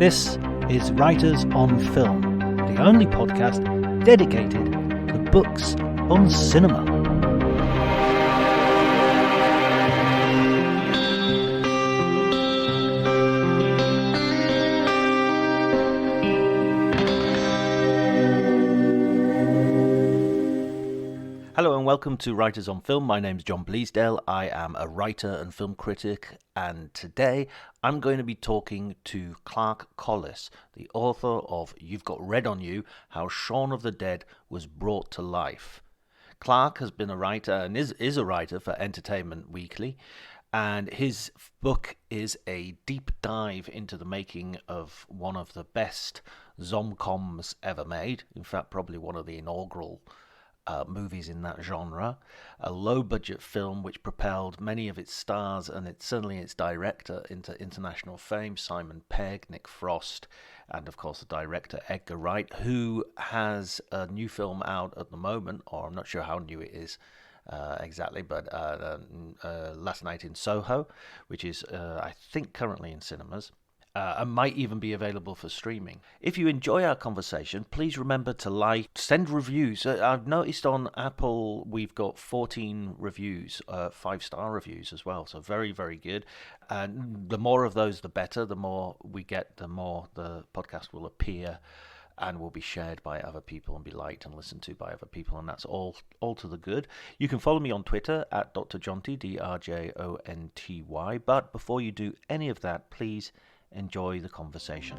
This is Writers on Film, the only podcast dedicated to books on cinema. Hello and welcome to Writers on Film. My name's John Bleasdale. I am a writer and film critic, and today I'm going to be talking to Clark Collis, the author of You've Got Red on You, How Shaun of the Dead Was Brought to Life. Clark has been a writer and is a writer for Entertainment Weekly, and his book is a deep dive into the making of one of the best zomcoms ever made. In fact, probably one of the inaugural movies in that genre, a low-budget film which propelled many of its stars and certainly its director into international fame, Simon Pegg, Nick Frost, and of course the director Edgar Wright, who has a new film out at the moment, or I'm not sure how new it is exactly, but Last Night in Soho, which is I think currently in cinemas. And might even be available for streaming. If you enjoy our conversation, please remember to like, send reviews. I've noticed on Apple we've got 14 reviews, 5-star reviews as well, so very, very good. And the more of those, the better. The more we get, the more the podcast will appear and will be shared by other people and be liked and listened to by other people, and that's all to the good. You can follow me on Twitter at Dr. Jonty, DRJONTY. But before you do any of that, please enjoy the conversation.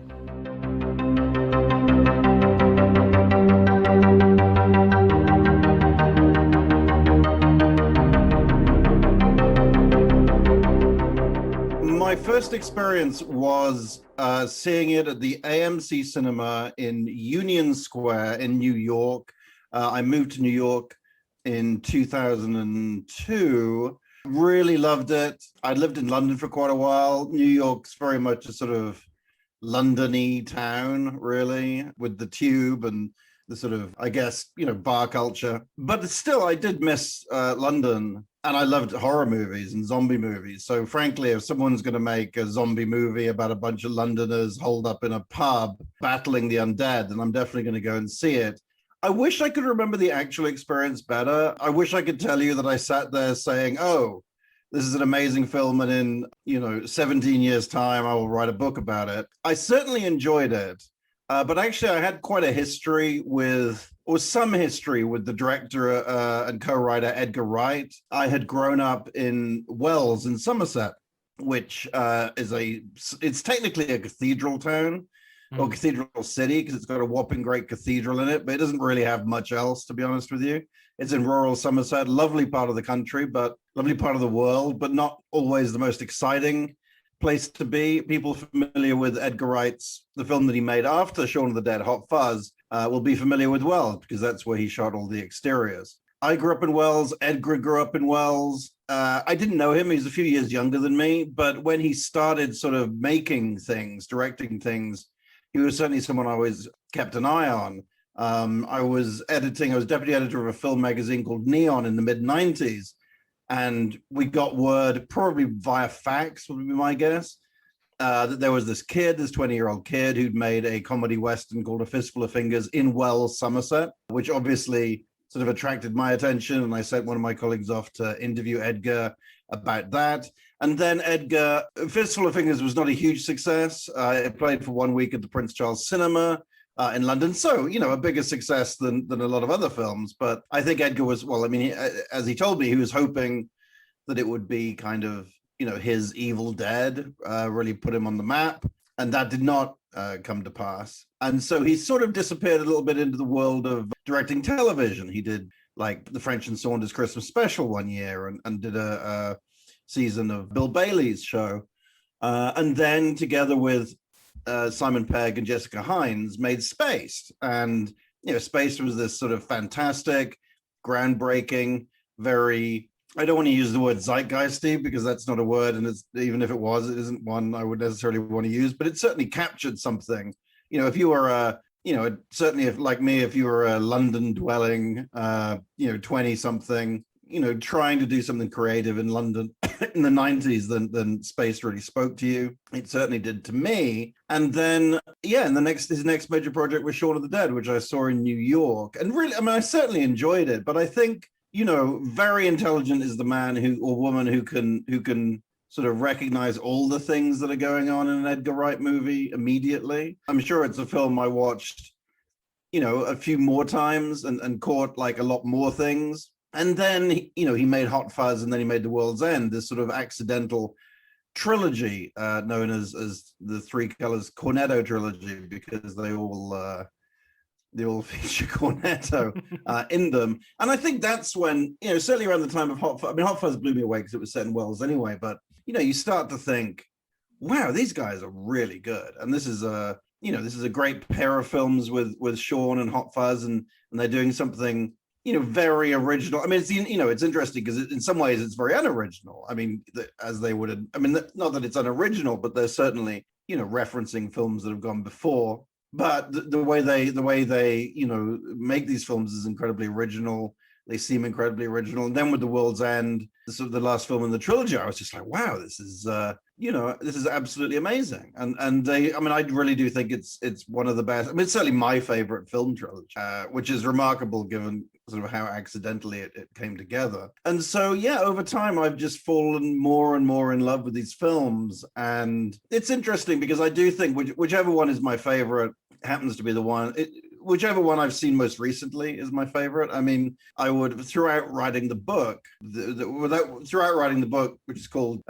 My first experience was seeing it at the AMC Cinema in Union Square in New York. I moved to New York in 2002. Really loved it. I lived in London for quite a while. New York's very much a sort of London-y town, really, with the tube and the sort of, I guess, bar culture. But still, I did miss London, and I loved horror movies and zombie movies. So frankly, if someone's going to make a zombie movie about a bunch of Londoners holed up in a pub battling the undead, then I'm definitely going to go and see it. I wish I could remember the actual experience better. I wish I could tell you that I sat there saying, oh, this is an amazing film, and in 17 years' time, I will write a book about it. I certainly enjoyed it, but actually I had quite a history some history with the director and co-writer Edgar Wright. I had grown up in Wells in Somerset, which it's technically a cathedral town, or cathedral city, because it's got a whopping great cathedral in it, but it doesn't really have much else, to be honest with you. It's in rural Somerset, lovely part of the country, but lovely part of the world, but not always the most exciting place to be. People familiar with Edgar Wright's, the film that he made after Shaun of the Dead, Hot Fuzz, will be familiar with Wells, because that's where he shot all the exteriors. I grew up in Wells. Edgar grew up in Wells. I didn't know him. He's a few years younger than me, but when he started sort of making things, directing things, he was certainly someone I always kept an eye on. I was deputy editor of a film magazine called Neon in the mid-90s. And we got word, probably via fax would be my guess, that there was this 20-year-old kid who'd made a comedy western called A Fistful of Fingers in Wells, Somerset, which obviously sort of attracted my attention. And I sent one of my colleagues off to interview Edgar about that. And then Edgar, Fistful of Fingers was not a huge success. It played for 1 week at the Prince Charles Cinema in London. So, a bigger success than a lot of other films. But I think Edgar was, as he told me, he was hoping that it would be kind of, his Evil Dead, really put him on the map. And that did not come to pass. And so he sort of disappeared a little bit into the world of directing television. He did like the French and Saunders Christmas special one year and did a season of Bill Bailey's show. And then together with Simon Pegg and Jessica Hines made Spaced. And, Spaced was this sort of fantastic, groundbreaking, very, I don't want to use the word zeitgeisty because that's not a word. And even if it was, it isn't one I would necessarily want to use, but it certainly captured something. If you were certainly if like me, if you were a London dwelling, 20 something, trying to do something creative in London in the 90s, then space really spoke to you. It certainly did to me. And then, in his next major project was Shaun of the Dead, which I saw in New York. And really, I mean, I certainly enjoyed it, but I think, very intelligent is the man or woman who can sort of recognize all the things that are going on in an Edgar Wright movie immediately. I'm sure it's a film I watched, a few more times and caught like a lot more things. And then, he made Hot Fuzz, and then he made The World's End, this sort of accidental trilogy known as the Three Colors Cornetto trilogy, because they all feature cornetto in them. And I think that's when, certainly around the time of Hot Fuzz, I mean, Hot Fuzz blew me away because it was set in Wales anyway, but, you start to think, wow, these guys are really good. And this is a great pair of films with Shaun and Hot Fuzz, and they're doing something, very original. I mean, it's interesting because in some ways it's very unoriginal. I mean, as they would, I mean, not that it's unoriginal, but they're certainly, referencing films that have gone before. But the way they make these films is incredibly original. They seem incredibly original. And then with The World's End, sort of the last film in the trilogy, I was just like, wow, this is this is absolutely amazing. And I really do think it's one of the best. I mean, it's certainly my favorite film trilogy, which is remarkable given sort of how accidentally it came together. And so, over time, I've just fallen more and more in love with these films. And it's interesting because I do think whichever one is my favorite happens to be the one. Whichever one I've seen most recently is my favorite. I mean, I would, throughout writing the book, which is called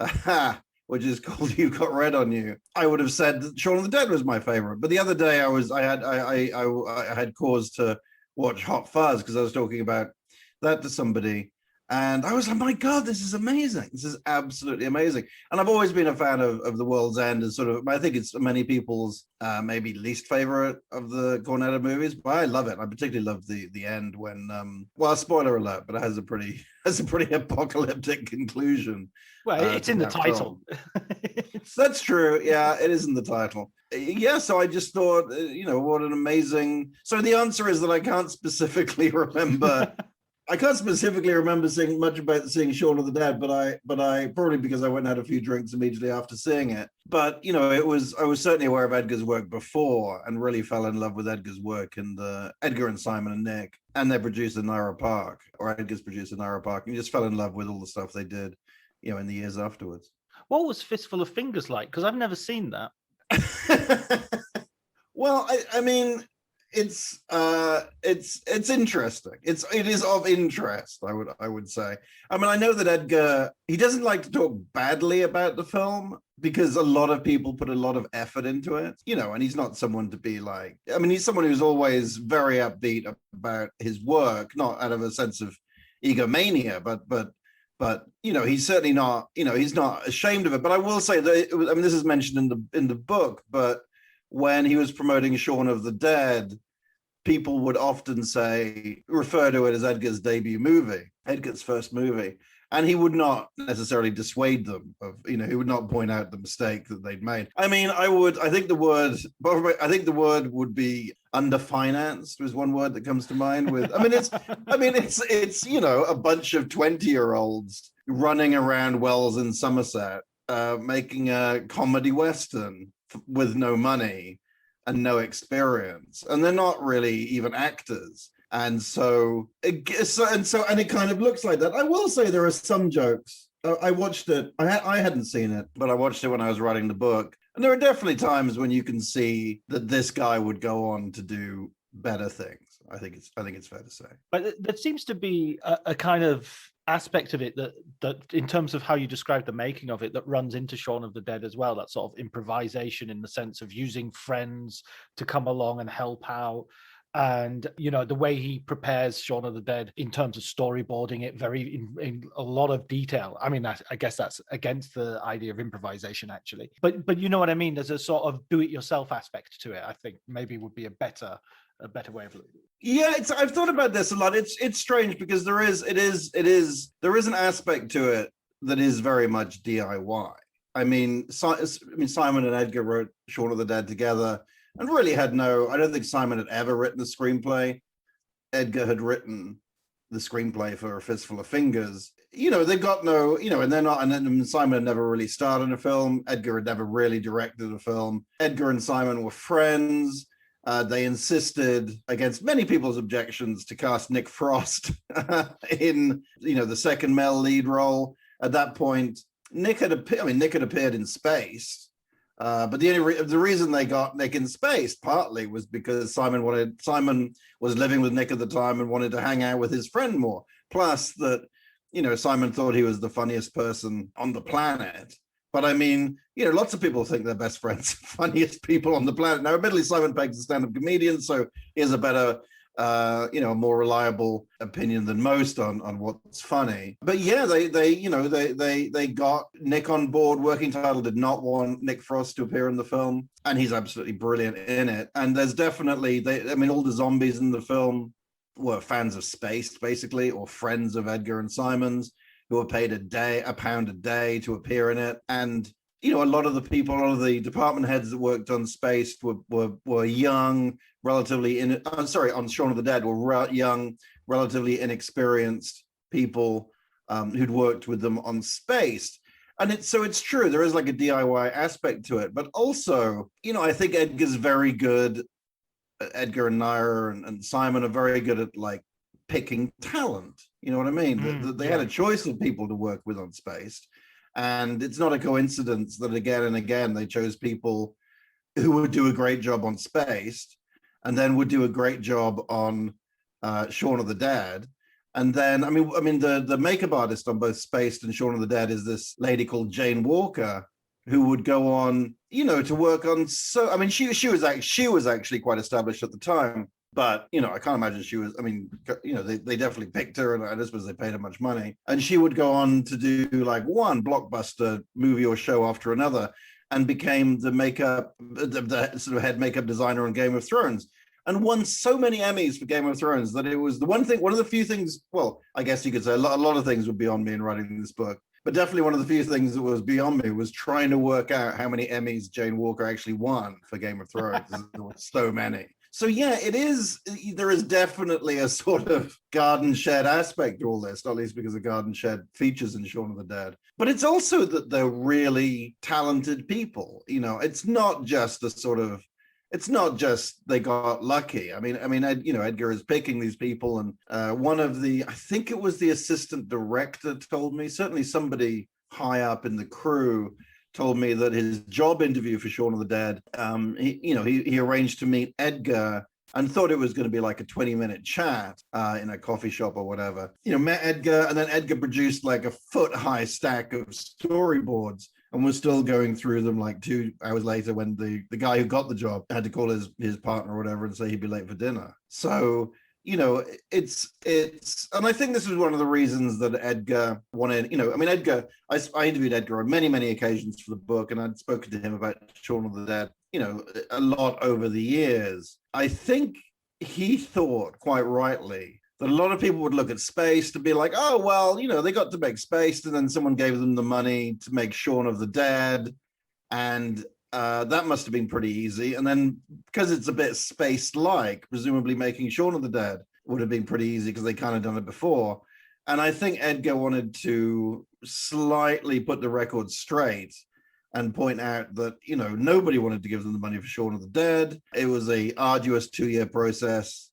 You've Got Red on You, I would have said that Shaun of the Dead was my favorite. But the other day I had cause to watch Hot Fuzz because I was talking about that to somebody. And I was like, my God, this is amazing. This is absolutely amazing. And I've always been a fan of The World's End, and sort of, I think it's many people's maybe least favorite of the Cornetto movies, but I love it. I particularly love the end when, spoiler alert, but it has a pretty apocalyptic conclusion. Well, it's in the title. That's true. Yeah, it is in the title. Yeah, so I just thought, what an amazing. So the answer is that I can't specifically remember. I can't specifically remember seeing much about seeing Shaun of the Dead, but I probably because I went and had a few drinks immediately after seeing it. But I was certainly aware of Edgar's work before, and really fell in love with Edgar's work and Edgar and Simon and Nick and their producer Nira Park, or Edgar's producer Nira Park, and just fell in love with all the stuff they did, in the years afterwards. What was Fistful of Fingers like? Because I've never seen that. Well, I mean. It's interesting. It is of interest, I would say. I mean, I know that Edgar, he doesn't like to talk badly about the film because a lot of people put a lot of effort into it, and he's not someone to be like, I mean, he's someone who's always very upbeat about his work, not out of a sense of egomania, but he's certainly not, he's not ashamed of it. But I will say that, this is mentioned in the book, but when he was promoting Shaun of the Dead, people would often refer to it as Edgar's debut movie, Edgar's first movie. And he would not necessarily dissuade them of, he would not point out the mistake that they'd made. I mean, I think the word would be underfinanced was one word that comes to mind with, it's a bunch of 20-year-olds running around Wells in Somerset, making a comedy Western with no money and no experience, and they're not really even actors, and it kind of looks like that. I will say there are some jokes. I watched it. I hadn't seen it, but I watched it when I was writing the book, and there are definitely times when you can see that this guy would go on to do better things. I think it's fair to say. But there seems to be a kind of aspect of it that in terms of how you describe the making of it, that runs into Shaun of the Dead as well, that sort of improvisation in the sense of using friends to come along and help out. And the way he prepares Shaun of the Dead in terms of storyboarding it very in a lot of detail. I mean, I guess that's against the idea of improvisation, actually. But you know what I mean? There's a sort of do-it-yourself aspect to it. I think maybe would be a better way of looking. Yeah, I've thought about this a lot. It's strange because there is an aspect to it that is very much DIY. I mean, Simon and Edgar wrote Shaun of the Dead together, and really I don't think Simon had ever written a screenplay. Edgar had written the screenplay for A Fistful of Fingers. They've got no, and they're not, and then Simon had never really starred in a film. Edgar had never really directed a film. Edgar and Simon were friends. They insisted, against many people's objections, to cast Nick Frost in, the second male lead role. At that point, Nick had appeared in Space. But the reason they got Nick in Space partly was because Simon was living with Nick at the time and wanted to hang out with his friend more. Plus that, Simon thought he was the funniest person on the planet. But I mean, lots of people think their best friends are funniest people on the planet. Now, admittedly, Simon Pegg's a stand-up comedian, so he has a better, more reliable opinion than most on what's funny. But yeah, they got Nick on board. Working Title did not want Nick Frost to appear in the film, and he's absolutely brilliant in it. And there's definitely, all the zombies in the film were fans of Space, basically, or friends of Edgar and Simon's, who were paid £1 a day to appear in it. And a lot of the department heads that worked on Space were young, relatively on Shaun of the Dead were young, relatively inexperienced people who'd worked with them on Space. And it's true, there is like a DIY aspect to it, but also, I think Edgar's very good. Edgar and Nira and Simon are very good at like picking talent. You know what I mean? They had a choice of people to work with on Space. And it's not a coincidence that again and again they chose people who would do a great job on Spaced and then would do a great job on Shaun of the Dead. And then, the makeup artist on both Spaced and Shaun of the Dead is this lady called Jane Walker, who would go on, to work on. She was actually quite established at the time. But, I can't imagine she was, they definitely picked her, and I suppose they paid her much money. And she would go on to do like one blockbuster movie or show after another and became the sort of head makeup designer on Game of Thrones and won so many Emmys for Game of Thrones that it was one of the few things, well, I guess you could say a lot of things were beyond me in writing this book. But definitely one of the few things that was beyond me was trying to work out how many Emmys Jane Walker actually won for Game of Thrones. There were so many. So yeah, there is definitely a sort of garden shed aspect to all this, not least because the garden shed features in Shaun of the Dead. But it's also that they're really talented people. It's not just they got lucky. Edgar is picking these people, and I think it was the assistant director told me, certainly somebody high up in the crew told me that his job interview for Shaun of the Dead, he arranged to meet Edgar and thought it was going to be like a 20-minute chat in a coffee shop or whatever. Met Edgar, and then Edgar produced like a foot-high stack of storyboards and was still going through them like 2 hours later when the guy who got the job had to call his partner or whatever and say he'd be late for dinner. So, it's, and I think this was one of the reasons that Edgar wanted, Edgar, I interviewed Edgar on many, many occasions for the book, and I'd spoken to him about Shaun of the Dead, a lot over the years. I think he thought, quite rightly, that a lot of people would look at Space to be like, oh, well, they got to make Space, and then someone gave them the money to make Shaun of the Dead, and that must have been pretty easy. And then because it's a bit Space-like, presumably making Shaun of the Dead would have been pretty easy because they kind of done it before. And I think Edgar wanted to slightly put the record straight and point out that, nobody wanted to give them the money for Shaun of the Dead. It was a arduous 2-year process,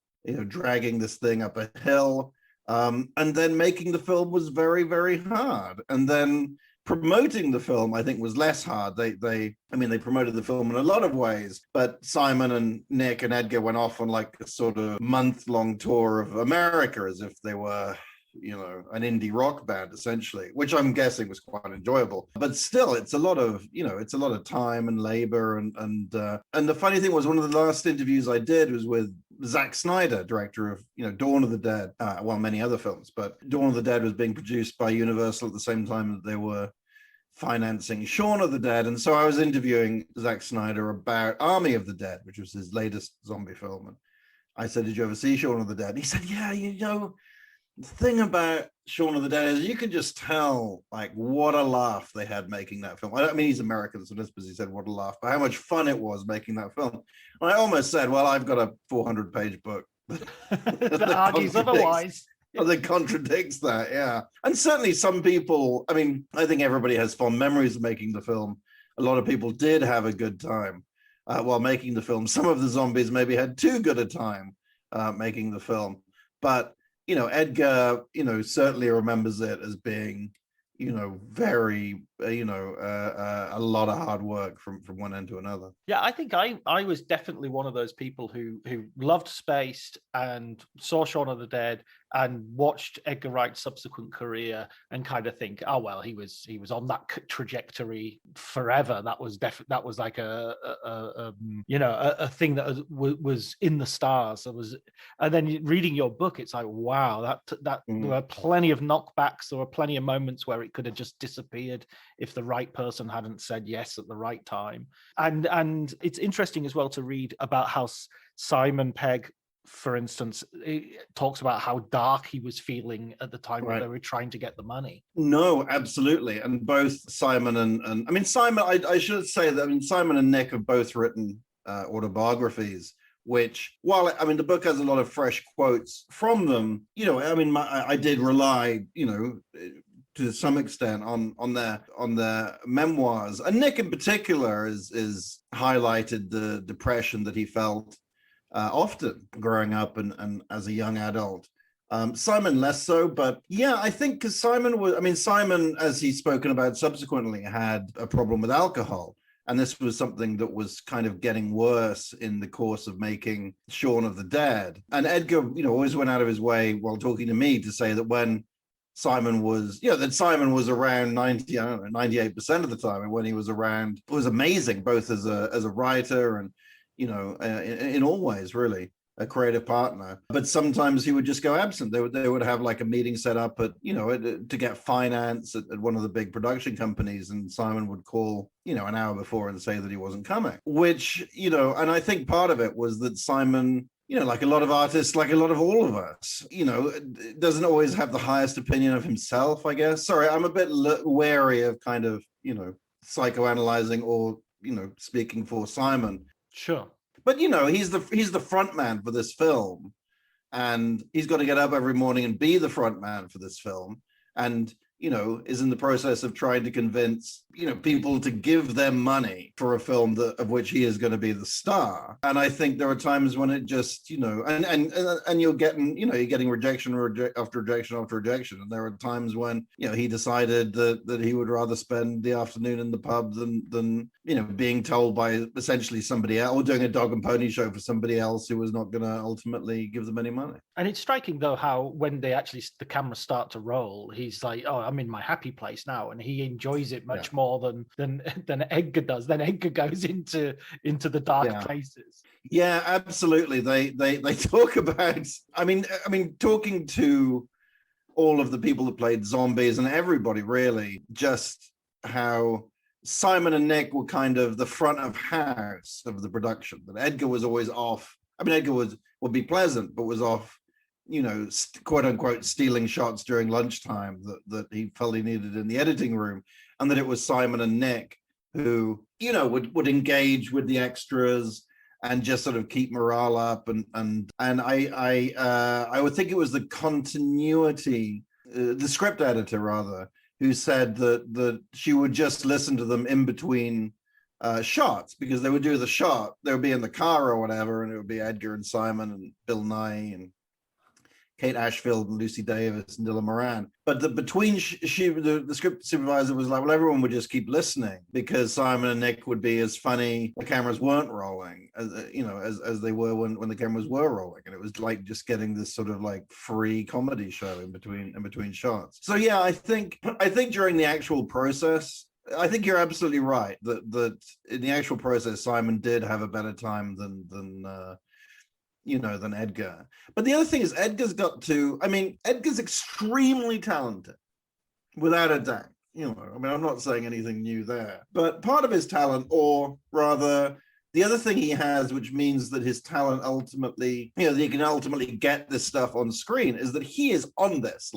dragging this thing up a hill. And then making the film was very, very hard. And then promoting the film, I think, was less hard. They promoted the film in a lot of ways, but Simon and Nick and Edgar went off on like a sort of month-long tour of America as if they were, an indie rock band essentially, which I'm guessing was quite enjoyable. But still, it's a lot of time and labor. And the funny thing was, one of the last interviews I did was with Zack Snyder, director of Dawn of the Dead, many other films, but Dawn of the Dead was being produced by Universal at the same time that they were financing Shaun of the Dead. And so I was interviewing Zack Snyder about Army of the Dead, which was his latest zombie film. And I said, did you ever see Shaun of the Dead? And he said, yeah, the thing about Shaun of the Dead is you could just tell like what a laugh they had making that film. He's American, so that's because he said what a laugh, but how much fun it was making that film. And I almost said, well, I've got a 400-page book that argues otherwise. that contradicts that, yeah. And certainly some people, I mean, I think everybody has fond memories of making the film. A lot of people did have a good time while making the film. Some of the zombies maybe had too good a time making the film. But, Edgar, certainly remembers it as being, very, a lot of hard work from one end to another. Yeah, I think I was definitely one of those people who loved space and saw Shaun of the Dead and watched Edgar Wright's subsequent career and kind of think, oh well, he was on that trajectory forever. That was like a thing that was in the stars. And then reading your book, it's like, wow, that there were plenty of knockbacks. There were plenty of moments where it could have just disappeared if the right person hadn't said yes at the right time. And it's interesting as well to read about how Simon Pegg, for instance, talks about how dark he was feeling at the time when they were trying to get the money. No, absolutely. And both Simon and I mean, Simon, I should say that, I mean, Simon and Nick have both written autobiographies, which, while, I mean, the book has a lot of fresh quotes from them, I mean, I did rely, to some extent on their memoirs. And Nick in particular is highlighted the depression that he felt often growing up and as a young adult. Simon less so, but yeah, I think because Simon, as he's spoken about subsequently, had a problem with alcohol. And this was something that was kind of getting worse in the course of making Shaun of the Dead. And Edgar, always went out of his way while talking to me to say that when Simon was around 98% of the time, and when he was around, it was amazing, both as a writer and, in all ways, really, a creative partner. But sometimes he would just go absent. They would have like a meeting set up at, to get finance at one of the big production companies, and Simon would call, an hour before and say that he wasn't coming, which, and I think part of it was that Simon, like a lot of artists, like a lot of all of us, doesn't always have the highest opinion of himself, I guess. Sorry, I'm a bit wary of kind of, psychoanalyzing or, speaking for Simon. Sure. But, he's the front man for this film, and he's got to get up every morning and be the front man for this film. And, is in the process of trying to convince, people to give them money for a film of which he is going to be the star. And I think there are times when it just, and you're getting rejection after rejection after rejection. And there are times when, he decided that he would rather spend the afternoon in the pub than being told by essentially somebody else, or doing a dog and pony show for somebody else who was not going to ultimately give them any money. And it's striking, though, how when the cameras start to roll, he's like, oh, I'm in my happy place now, and he enjoys it much more than Edgar does. Then Edgar goes into the dark places. Yeah, absolutely. They talk about, I mean, talking to all of the people that played zombies and everybody, really, just how Simon and Nick were kind of the front of house of the production. That Edgar was always off. I mean, Edgar would be pleasant, but was off, quote unquote, stealing shots during lunchtime that he felt he needed in the editing room. And that it was Simon and Nick who, would engage with the extras and just sort of keep morale up. And I would think it was the continuity, the script editor rather, who said that she would just listen to them in between shots, because they would do the shot, they would be in the car or whatever, and it would be Edgar and Simon and Bill Nighy and Kate Ashfield and Lucy Davis and Dylan Moran. But the script supervisor was like, well, everyone would just keep listening, because Simon and Nick would be as funny the cameras weren't rolling, as they were when the cameras were rolling. And it was like just getting this sort of like free comedy show in between shots. So yeah, I think during the actual process, I think you're absolutely right that in the actual process, Simon did have a better time than Edgar. But the other thing is Edgar's extremely talented, without a doubt. I'm not saying anything new there. But part of his talent, or rather, the other thing he has, which means that his talent ultimately, that he can ultimately get this stuff on screen, is that he is on this,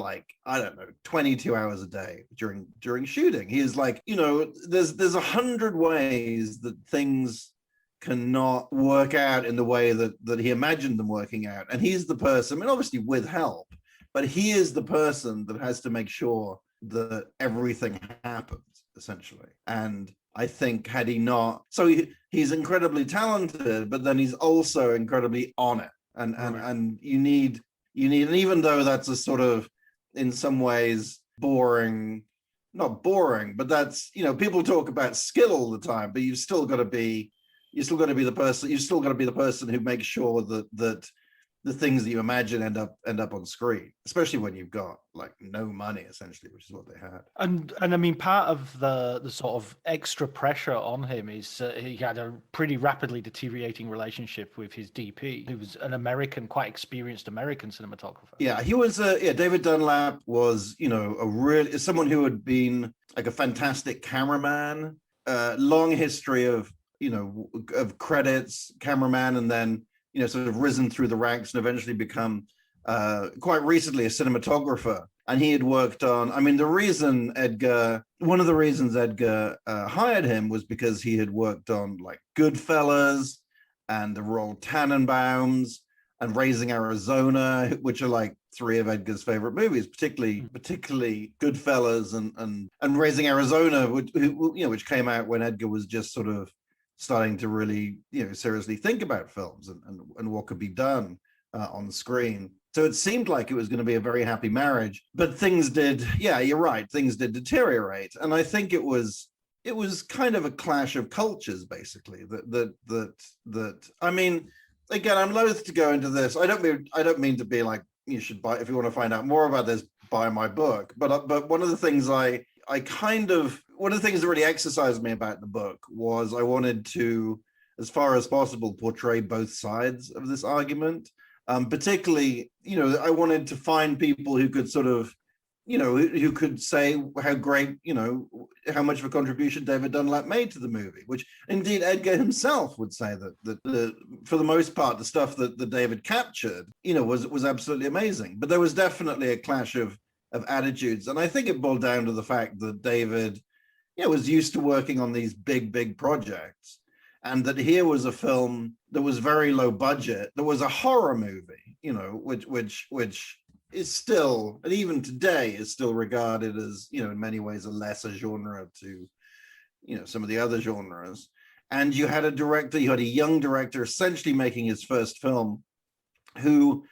22 hours a day during shooting. He is there's 100 ways that things cannot work out in the way that he imagined them working out. And he's the person, and obviously with help, but he is the person that has to make sure that everything happens, essentially. And I think had he not, so he's incredibly talented, but then he's also incredibly on it. And you need, and even though that's a sort of, in some ways, boring, not boring, but that's, people talk about skill all the time, but you've still got to be the person who makes sure that the things that you imagine end up on screen, especially when you've got like no money, essentially, which is what they had. And I mean, part of the sort of extra pressure on him is he had a pretty rapidly deteriorating relationship with his DP, who was an American, quite experienced American cinematographer. Yeah, he was. David Dunlap was, someone who had been like a fantastic cameraman, long history of credits, cameraman, and then sort of risen through the ranks and eventually become quite recently a cinematographer. And he had worked on, one of the reasons Edgar hired him was because he had worked on like Goodfellas and the Royal Tannenbaums and Raising Arizona, which are like three of Edgar's favorite movies, particularly Goodfellas and Raising Arizona, which came out when Edgar was just sort of starting to really, seriously think about films and what could be done on the screen. So it seemed like it was going to be a very happy marriage, but things did, you're right, things did deteriorate. And I think it was kind of a clash of cultures, basically, again, I'm loath to go into this. I don't mean to be like, you should buy, if you want to find out more about this, buy my book. But one of the things one of the things that really exercised me about the book was I wanted to, as far as possible, portray both sides of this argument. Particularly, I wanted to find people who could sort of, who could say how great, how much of a contribution David Dunlap made to the movie, which indeed Edgar himself would say that for the most part, the stuff that David captured, was absolutely amazing. But there was definitely a clash of attitudes. And I think it boiled down to the fact that David, was used to working on these big projects. And that here was a film that was very low budget. There was a horror movie, which is still, and even today is still regarded as, in many ways a lesser genre to, some of the other genres. And you had a young director essentially making his first film who,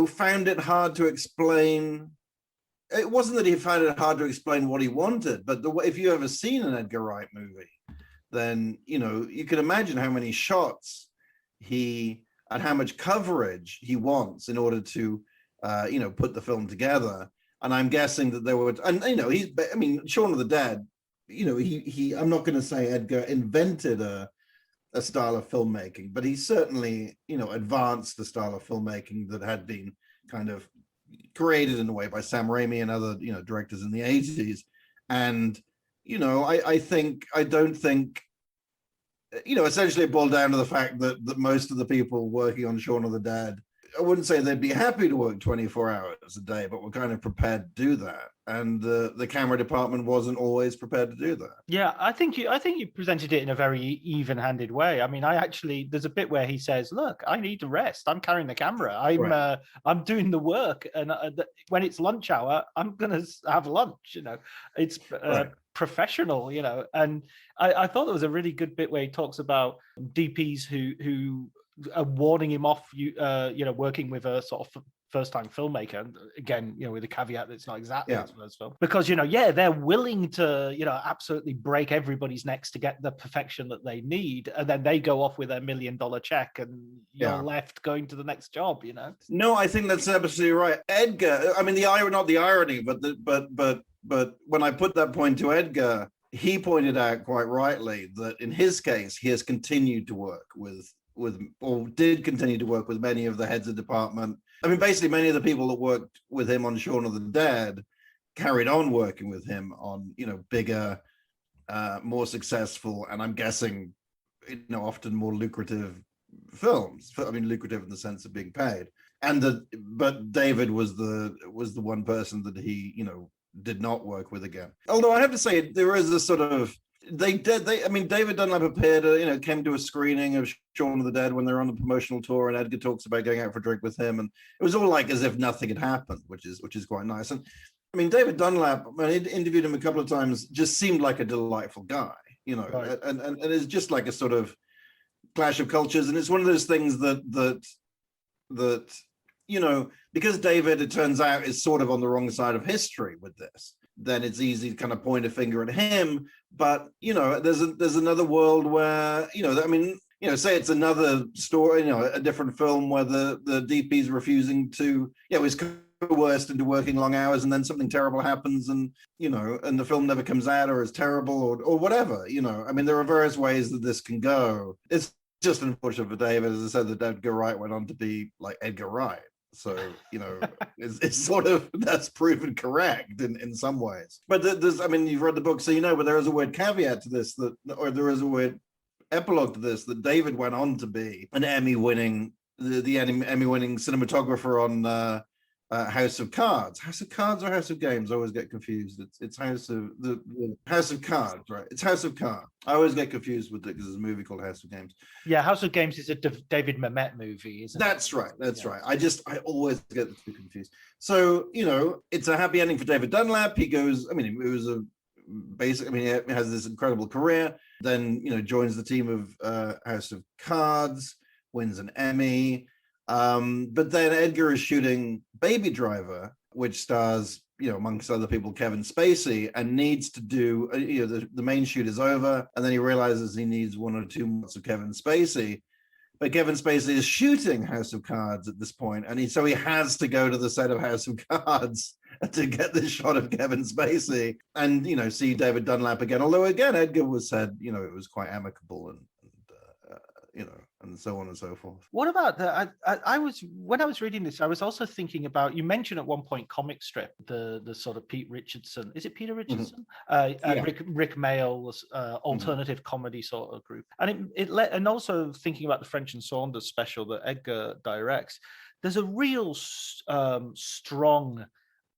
found it hard to explain. It wasn't that he found it hard to explain what he wanted, but if you ever seen an Edgar Wright movie, then, you can imagine how many shots and how much coverage he wants in order to, put the film together. And I'm guessing that there were, and, Shaun of the Dead, I'm not going to say Edgar invented a style of filmmaking, but he certainly, advanced the style of filmmaking that had been kind of created in a way by Sam Raimi and other, directors in the 80s. And, I don't think, essentially it boiled down to the fact that most of the people working on Shaun of the Dead, I wouldn't say they'd be happy to work 24 hours a day, but were kind of prepared to do that. And the camera department wasn't always prepared to do that. Yeah, I think you presented it in a very even-handed way. There's a bit where he says, "Look, I need to rest. I'm carrying the camera. I'm doing the work, and when it's lunch hour, I'm gonna have lunch." It's professional, And I thought there was a really good bit where he talks about DPs who are warning him off, working with a sort of first-time filmmaker. And again, with the caveat that it's not exactly his first film, because they're willing to absolutely break everybody's necks to get the perfection that they need, and then they go off with a $1 million check, and you're left going to the next job. No, I think that's absolutely right, Edgar. Not the irony, but when I put that point to Edgar, he pointed out quite rightly that in his case, he has continued to work did continue to work with many of the heads of department. Basically many of the people that worked with him on Shaun of the Dead carried on working with him on, bigger, more successful, and I'm guessing, often more lucrative films. Lucrative in the sense of being paid. But David was the one person that he, did not work with again. Although I have to say, there is a sort of, They did. I mean, David Dunlap appeared, came to a screening of Shaun of the Dead when they were on the promotional tour, and Edgar talks about going out for a drink with him, and it was all like as if nothing had happened, which is quite nice. And I mean, David Dunlap, when I interviewed him a couple of times, just seemed like a delightful guy, Right. and it's just like a sort of clash of cultures, and it's one of those things that because David, it turns out, is sort of on the wrong side of history with this, then it's easy to kind of point a finger at him. But there's another world where say it's another story, a different film where the DP's refusing to, is coerced into working long hours, and then something terrible happens, and and the film never comes out, or is terrible, or whatever. I mean, there are various ways that this can go. It's just unfortunate for David, as I said, that Edgar Wright went on to be like Edgar Wright. So, it's sort of, that's proven correct in some ways. But there's, I mean, you've read the book, so but there is a weird caveat to this, or there is a weird epilogue to this, that David went on to be an Emmy-winning, the Emmy-winning cinematographer on House of Cards. House of Cards or House of Games? I always get confused. It's House of House of Cards, right? It's House of Cards. I always get confused with it because there's a movie called House of Games. Yeah, House of Games is a David Mamet movie, isn't it? That's right. I always get too confused. So, it's a happy ending for David Dunlap. He goes, it was he has this incredible career, then, joins the team of House of Cards, wins an Emmy. But then Edgar is shooting Baby Driver, which stars, amongst other people, Kevin Spacey, and needs to do, the main shoot is over, and then he realizes he needs 1 or 2 months of Kevin Spacey. But Kevin Spacey is shooting House of Cards at this point, and so he has to go to the set of House of Cards to get this shot of Kevin Spacey and, see David Dunlap again. Although, again, Edgar said, it was quite amicable and and so on and so forth. What about the? When I was reading this, I was also thinking about. You mentioned at one point comic strip, the sort of Pete Richardson. Is it Peter Richardson? Mm-hmm. Rick Mayall's alternative comedy sort of group, and and also thinking about the French and Saunders special that Edgar directs. There's a real strong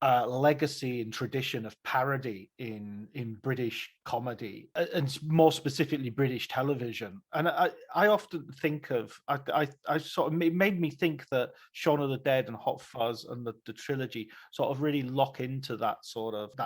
legacy and tradition of parody in British comedy, and more specifically British television. And I often think of, I sort of, it made me think that Shaun of the Dead and Hot Fuzz and the trilogy sort of really lock into that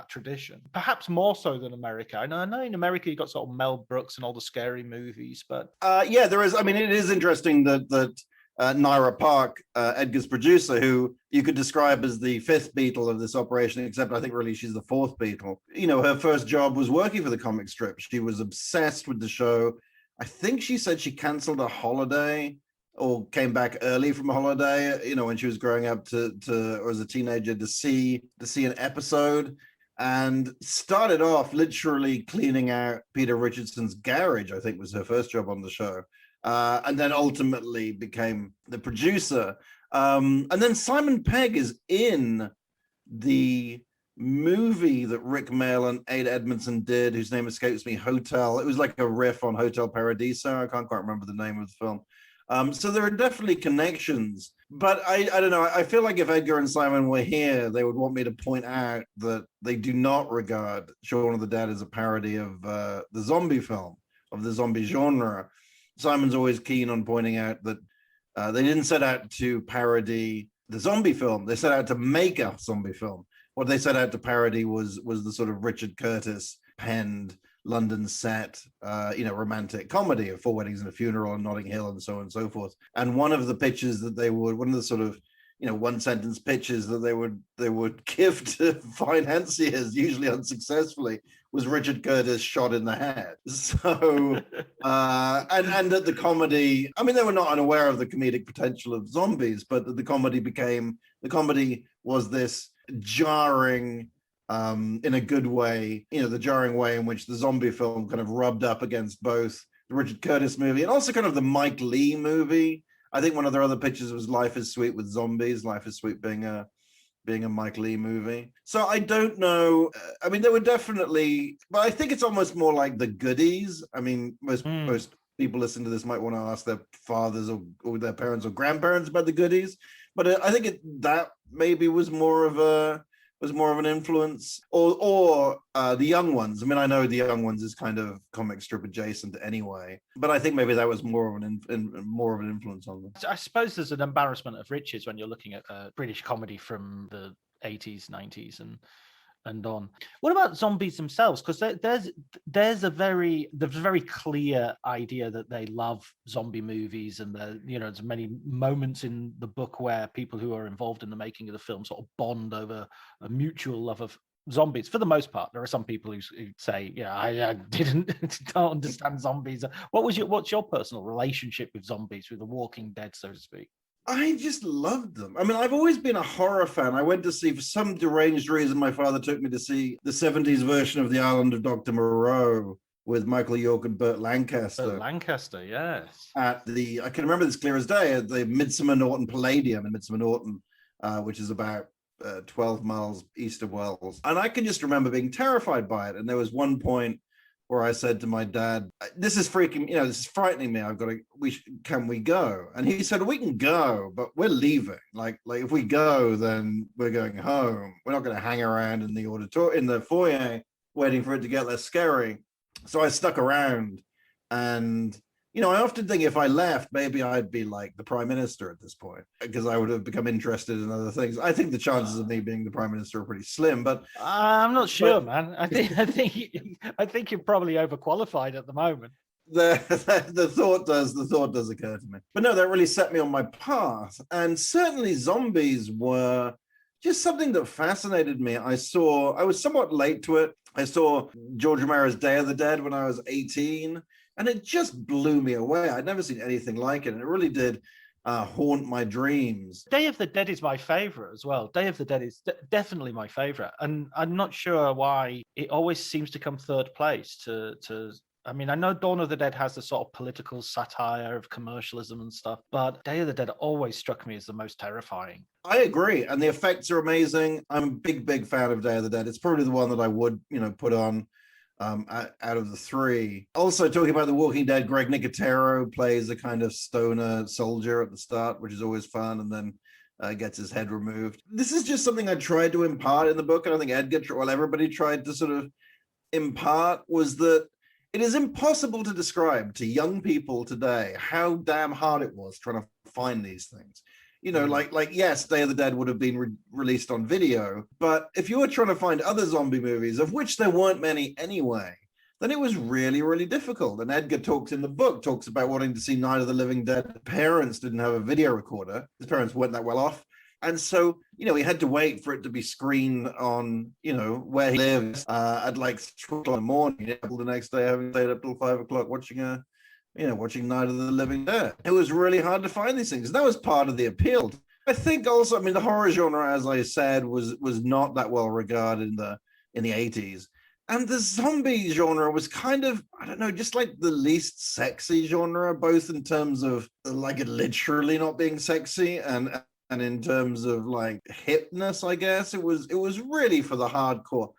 tradition, perhaps more so than America. I know in America you got sort of Mel Brooks and all the scary movies, but there is. I mean, it is interesting that Nira Park, Edgar's producer, who you could describe as the 5th Beatle of this operation, except I think really she's the 4th Beatle. Her first job was working for the comic strip. She was obsessed with the show. I think she said she canceled a holiday or came back early from a holiday, when she was growing up or as a teenager to see an episode, and started off literally cleaning out Peter Richardson's garage. I think was her first job on the show. And then ultimately became the producer. And then Simon Pegg is in the movie that Rick Mayall and Ada Edmondson did, whose name escapes me, Hotel. It was like a riff on Hotel Paradiso. I can't quite remember the name of the film. So there are definitely connections. But I don't know. I feel like if Edgar and Simon were here, they would want me to point out that they do not regard Shaun of the Dead as a parody of the zombie film, of the zombie genre. Simon's always keen on pointing out that they didn't set out to parody the zombie film. They set out to make a zombie film. What they set out to parody was the sort of Richard Curtis penned London set, romantic comedy of 4 Weddings and a Funeral and Notting Hill and so on and so forth. And one of the pitches that one of the sort of, one sentence pitches that they would give to financiers, usually unsuccessfully, was Richard Curtis shot in the head. So, and that the comedy, I mean, they were not unaware of the comedic potential of zombies, but the comedy was this jarring, in a good way, the jarring way in which the zombie film kind of rubbed up against both the Richard Curtis movie and also kind of the Mike Leigh movie. I think one of their other pitches was Life is Sweet with Zombies, Life is Sweet being a Mike Leigh movie. So I don't know. I mean, there were definitely, but I think it's almost more like The Goodies. I mean, most people listening to this might want to ask their fathers or their parents or grandparents about The Goodies. But I think that maybe was more of was more of an influence, or the Young Ones. I mean, I know the Young Ones is kind of comic strip adjacent anyway, but I think maybe that was more of an influence on them. I suppose there's an embarrassment of riches when you're looking at British comedy from the 80s, 90s, and on. What about zombies themselves? Because there's a very clear idea that they love zombie movies, and there's many moments in the book where people who are involved in the making of the film sort of bond over a mutual love of zombies. For the most part, there are some people who say, I don't understand zombies. What's your personal relationship with zombies, with The Walking Dead, so to speak? I just loved them. I mean, I've always been a horror fan. I went to see, for some deranged reason, my father took me to see the 70s version of The Island of Dr. Moreau with Michael York and Burt Lancaster. Burt Lancaster, yes. I can remember this clear as day, at the Midsomer Norton Palladium in Midsomer Norton, which is about 12 miles east of Wells. And I can just remember being terrified by it. And there was one point where I said to my dad, this is frightening me. Can we go? And he said, we can go, but we're leaving. Like if we go, then we're going home. We're not going to hang around in the foyer waiting for it to get less scary. So I stuck around, and I often think if I left, maybe I'd be like the prime minister at this point, because I would have become interested in other things. I think the chances of me being the prime minister are pretty slim, but I'm not sure, man. I think you're probably overqualified at the moment. The thought does occur to me. But no, that really set me on my path. And certainly zombies were just something that fascinated me. I was somewhat late to it. I saw George Romero's Day of the Dead when I was 18. And it just blew me away. I'd never seen anything like it. And it really did haunt my dreams. Day of the Dead is my favorite as well. Day of the Dead is definitely my favorite. And I'm not sure why it always seems to come third place I mean, I know Dawn of the Dead has the sort of political satire of commercialism and stuff, but Day of the Dead always struck me as the most terrifying. I agree. And the effects are amazing. I'm a big fan of Day of the Dead. It's probably the one that I would, put on out of the three. Also, talking about The Walking Dead, Greg Nicotero plays a kind of stoner soldier at the start, which is always fun, and then gets his head removed. This is just something I tried to impart in the book, and I think everybody tried to sort of impart, was that it is impossible to describe to young people today how damn hard it was trying to find these things. Yes, Day of the Dead would have been released on video, but if you were trying to find other zombie movies, of which there weren't many anyway, then it was really, really difficult. And Edgar talks about wanting to see Night of the Living Dead. His parents didn't have a video recorder. His parents weren't that well off. And so, he had to wait for it to be screened on, where he lives at like 3 o'clock in the morning. The next day, having stayed up till 5 o'clock watching Night of the Living Dead. It was really hard to find these things. That was part of the appeal. I think also, the horror genre, as I said, was not that well regarded in the 80s. And the zombie genre was kind of, I don't know, just like the least sexy genre, both in terms of like it literally not being sexy and in terms of like hipness, I guess. It was really for the hardcore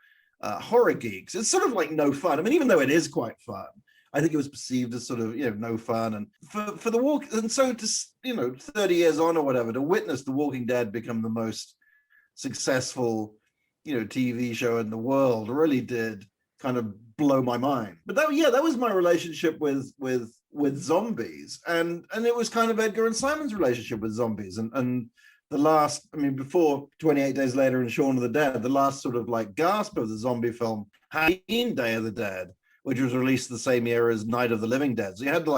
horror geeks. It's sort of like no fun. I mean, even though it is quite fun, I think it was perceived as sort of, no fun. And for the walk, and so to, 30 years on or whatever, to witness The Walking Dead become the most successful, TV show in the world really did kind of blow my mind. But that was my relationship with zombies. And it was kind of Edgar and Simon's relationship with zombies. And the last, before 28 Days Later and Shaun of the Dead, the last sort of like gasp of the zombie film had been Day of the Dead, which was released the same year as Night of the Living Dead. So you had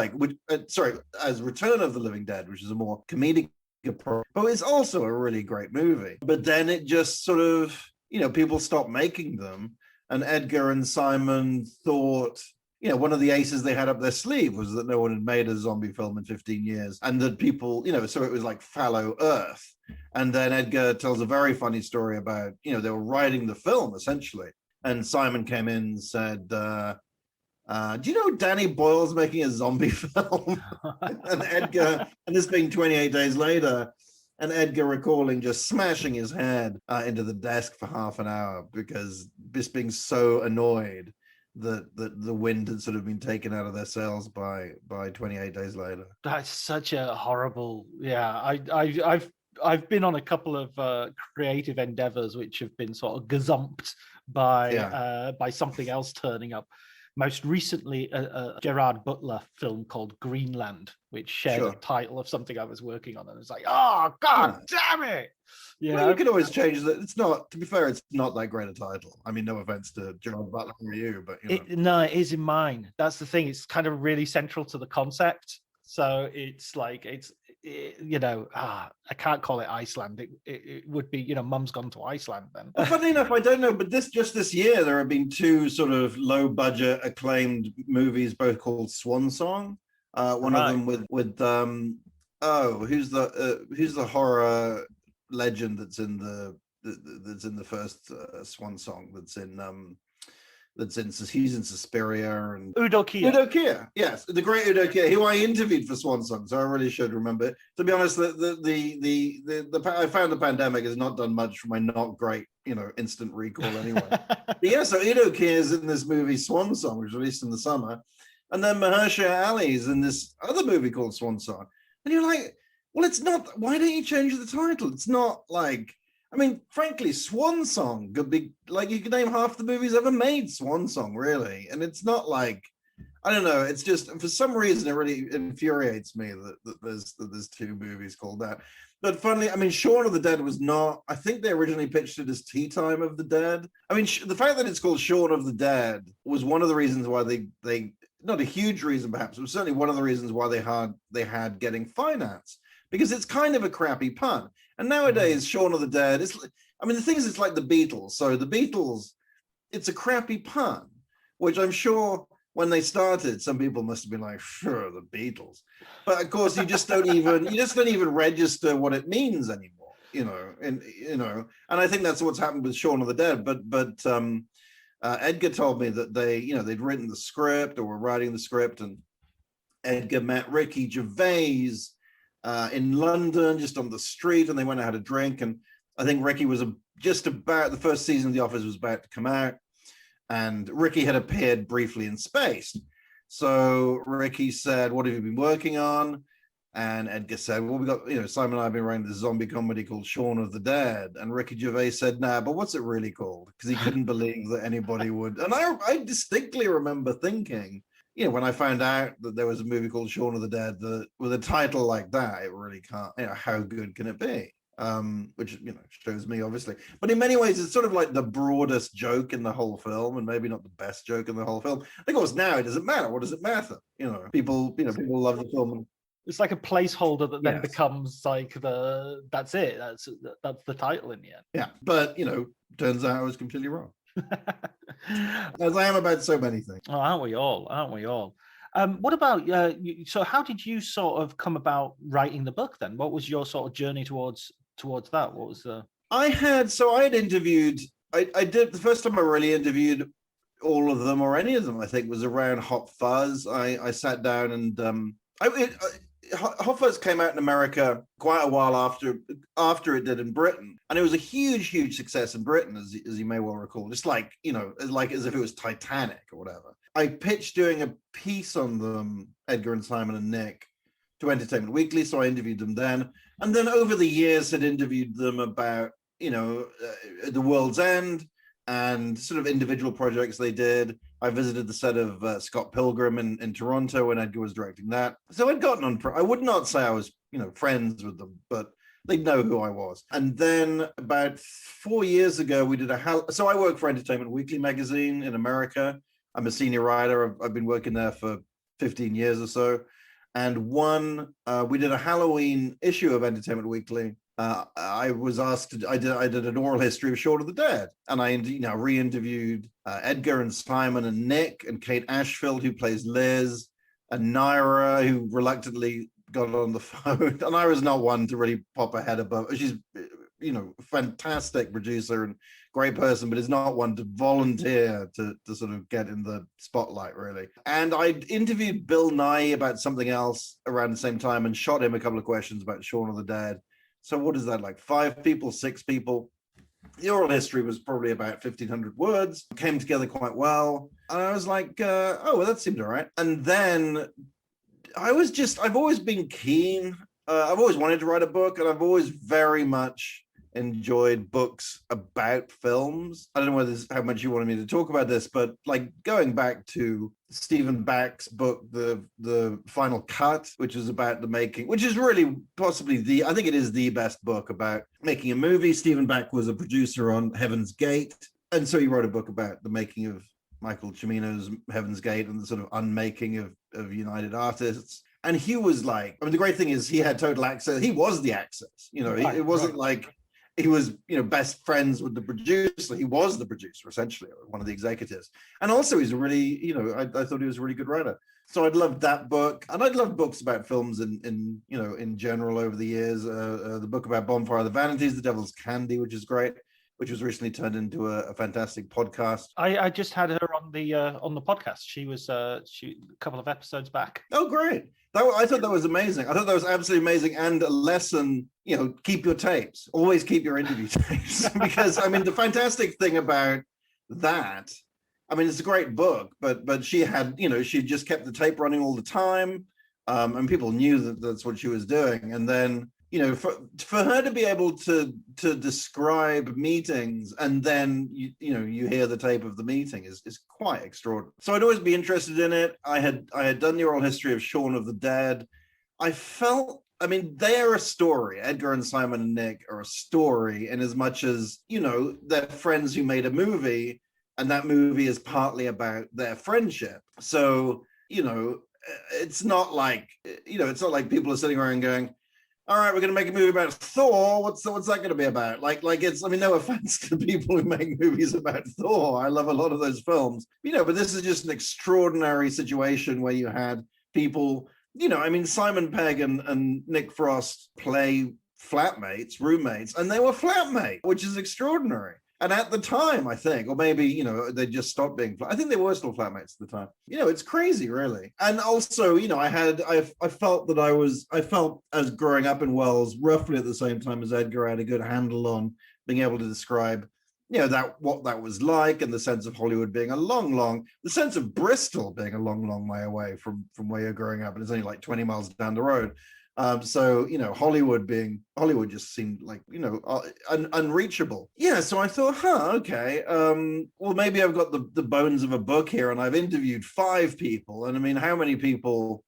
as Return of the Living Dead, which is a more comedic approach, but it's also a really great movie. But then it just sort of, people stopped making them, and Edgar and Simon thought, one of the aces they had up their sleeve was that no one had made a zombie film in 15 years, and that people, so it was like fallow earth. And then Edgar tells a very funny story about, they were writing the film essentially, and Simon came in and said, do you know Danny Boyle's making a zombie film? And Edgar, and this being 28 Days Later, and Edgar recalling just smashing his head into the desk for half an hour because just being so annoyed that the wind had sort of been taken out of their sails by 28 Days Later. That's such a horrible, I've I've been on a couple of creative endeavors which have been sort of gazumped by something else turning up. Most recently, a Gerard Butler film called Greenland, which shared a title of something I was working on, and it's like, oh god damn it! You can always change that. It's not. To be fair, it's not that great a title. I mean, no offense to Gerard Butler or you, but no, it is in mine. That's the thing. It's kind of really central to the concept. So it's like I can't call it Iceland. It would be Mum's Gone to Iceland then. Well, funny enough, I don't know, but this year there have been two sort of low budget acclaimed movies, both called Swan Song. One of them with who's the horror legend that's in the first Swan Song he's in Suspiria and Udo Kier. Yes, the great Udo Kier, who I interviewed for Swan Song, so I really should remember it. To be honest, I found the pandemic has not done much for my not great, instant recall anyway. But yeah, so Udo Kier is in this movie Swan Song, which was released in the summer, and then Mahershala Ali is in this other movie called Swan Song, and you're like, well, it's not. Why don't you change the title? It's not like. I mean, frankly, Swan Song could be like you could name half the movies ever made Swan Song, really. And it's not like, I don't know, it's just for some reason it really infuriates me that there's two movies called that. But funnily, I mean, Shaun of the Dead was not, I think they originally pitched it as Tea Time of the Dead. I mean, the fact that it's called Shaun of the Dead was one of the reasons why they not a huge reason perhaps, but certainly one of the reasons why they had getting finance, because it's kind of a crappy pun. And nowadays, Shaun of the Dead is, I mean, the thing is, it's like the Beatles. So the Beatles, it's a crappy pun, which I'm sure when they started, some people must have been like, sure, the Beatles. But of course, you just don't even register what it means anymore, and I think that's what's happened with Shaun of the Dead. But Edgar told me that they'd written the script or were writing the script, and Edgar met Ricky Gervais in London, just on the street, and they went and had a drink. And I think Ricky was just about, the first season of The Office was about to come out, and Ricky had appeared briefly in Spaced. So Ricky said, "What have you been working on?" And Edgar said, "Well, we got, Simon and I have been writing this zombie comedy called Shaun of the Dead." And Ricky Gervais said, "Nah, but what's it really called?" Because he couldn't believe that anybody would. And I distinctly remember thinking, when I found out that there was a movie called Shaun of the Dead, with a title like that, it really can't, how good can it be? Which, shows me, obviously. But in many ways, it's sort of like the broadest joke in the whole film, and maybe not the best joke in the whole film. Of course, now it doesn't matter. What does it matter? People love the film. It's like a placeholder that then becomes like that's it. That's the title in the end. Yeah, but, turns out I was completely wrong. As I am about so many things. Oh, aren't we all? What about so how did you sort of come about writing the book then? What was your sort of journey towards that? What was the I had interviewed, I did the first time I really interviewed all of them or any of them, I think, was around Hot Fuzz. I sat down and Hot Fuzz came out in America quite a while after it did in Britain, and it was a huge success in Britain, as you may well recall. Just like as if it was Titanic or whatever. I pitched doing a piece on them, Edgar and Simon and Nick, to Entertainment Weekly, so I interviewed them then, and then over the years had interviewed them about The World's End and sort of individual projects they did. I visited the set of Scott Pilgrim in Toronto when Edgar was directing that. So I'd gotten on, I would not say I was, friends with them, but they'd know who I was. And then about 4 years ago, we did so I work for Entertainment Weekly magazine in America. I'm a senior writer. I've been working there for 15 years or so. And we did a Halloween issue of Entertainment Weekly. I was asked I did an oral history of Shaun of the Dead, and I re-interviewed Edgar and Simon and Nick and Kate Ashfield, who plays Liz, and Nira, who reluctantly got on the phone. And I was not one to really pop her head above. She's fantastic producer and great person, but is not one to volunteer to sort of get in the spotlight, really. And I interviewed Bill Nighy about something else around the same time and shot him a couple of questions about Shaun of the Dead. So what is that, like 5 people, 6 people? The oral history was probably about 1,500 words, came together quite well. And I was like, oh, well, that seemed all right. And then I've always been keen I've always wanted to write a book, and I've always very much enjoyed books about films. I don't know how much you wanted me to talk about this, but like going back to Stephen Back's book, the Final Cut, which is about the making, which is really possibly I think it is the best book about making a movie. Stephen Back was a producer on Heaven's Gate, and so he wrote a book about the making of Michael Cimino's Heaven's Gate and the sort of unmaking of United Artists. And he was like, I mean, the great thing is he had total access. He was the access. It wasn't like he was, best friends with the producer. He was the producer, essentially, or one of the executives. And also he's a really, I thought he was a really good writer. So I'd loved that book. And I'd loved books about films in general over the years. The book about Bonfire of the Vanities, The Devil's Candy, which is great, which was recently turned into a fantastic podcast. I just had her on the podcast. She was a couple of episodes back. Oh, great. I thought that was amazing. I thought that was absolutely amazing, and a lesson, keep your tapes. Always keep your interview tapes. Because, I mean, the fantastic thing about that, I mean, it's a great book, but she had, she just kept the tape running all the time, and people knew that that's what she was doing. And then, for her to be able to describe meetings and then you hear the tape of the meeting is quite extraordinary. So I'd always be interested in it. I had done the oral history of Shaun of the Dead. I felt, I mean, they are a story. Edgar and Simon and Nick are a story in as much as, they're friends who made a movie, and that movie is partly about their friendship. So, it's not like people are sitting around going, all right, we're going to make a movie about Thor. What's that going to be about? Like it's, I mean, no offense to people who make movies about Thor. I love a lot of those films. But this is just an extraordinary situation where you had people, I mean, Simon Pegg and Nick Frost play flatmates, roommates, and they were flatmates, which is extraordinary. And at the time, I think, or maybe, they just stopped being, I think they were still flatmates at the time. It's crazy, really. And also, I felt as growing up in Wales, roughly at the same time as Edgar, I had a good handle on being able to describe, what that was like, and the sense of Hollywood being the sense of Bristol being a long way away from where you're growing up. And it's only like 20 miles down the road. So, Hollywood just seemed like, unreachable. Yeah. So I thought, okay. Well, maybe I've got the bones of a book here, and I've interviewed 5 people. And I mean, how many people